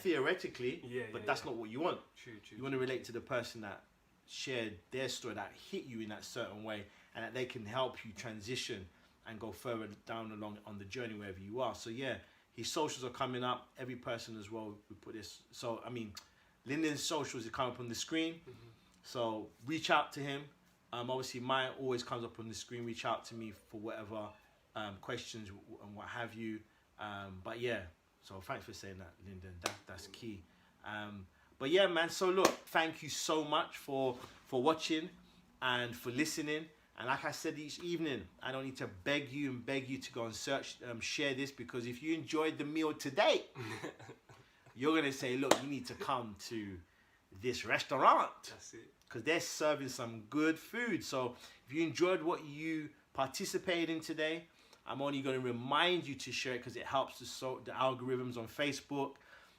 Theoretically, but that's not what you want. True. You want to relate to the person that shared their story, that hit you in that certain way, and that they can help you transition and go further down along on the journey wherever you are. So his socials are coming up. Every person as well, we put this. So, I mean, Lyndon's socials are coming up on the screen. So reach out to him. Obviously, mine always comes up on the screen. Reach out to me for whatever questions and what have you. So thanks for saying that, Lyndon. That's key. But yeah, man. So look, thank you so much for watching and for listening. And like I said each evening, I don't need to beg you to go and share this, because if you enjoyed the meal today, you're going to say, look, you need to come to this restaurant. That's it. Because they're serving some good food. So if you enjoyed what you participated in today, I'm only going to remind you to share it because it helps the algorithms on Facebook,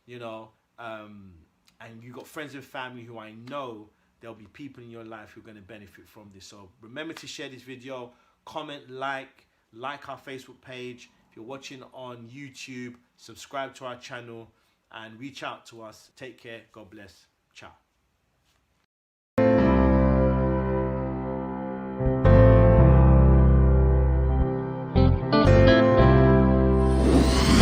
you know, and you got friends and family who I know there'll be people in your life who are going to benefit from this. So remember to share this video, comment, like our Facebook page. If you're watching on YouTube, subscribe to our channel and reach out to us. Take care. God bless. Ciao.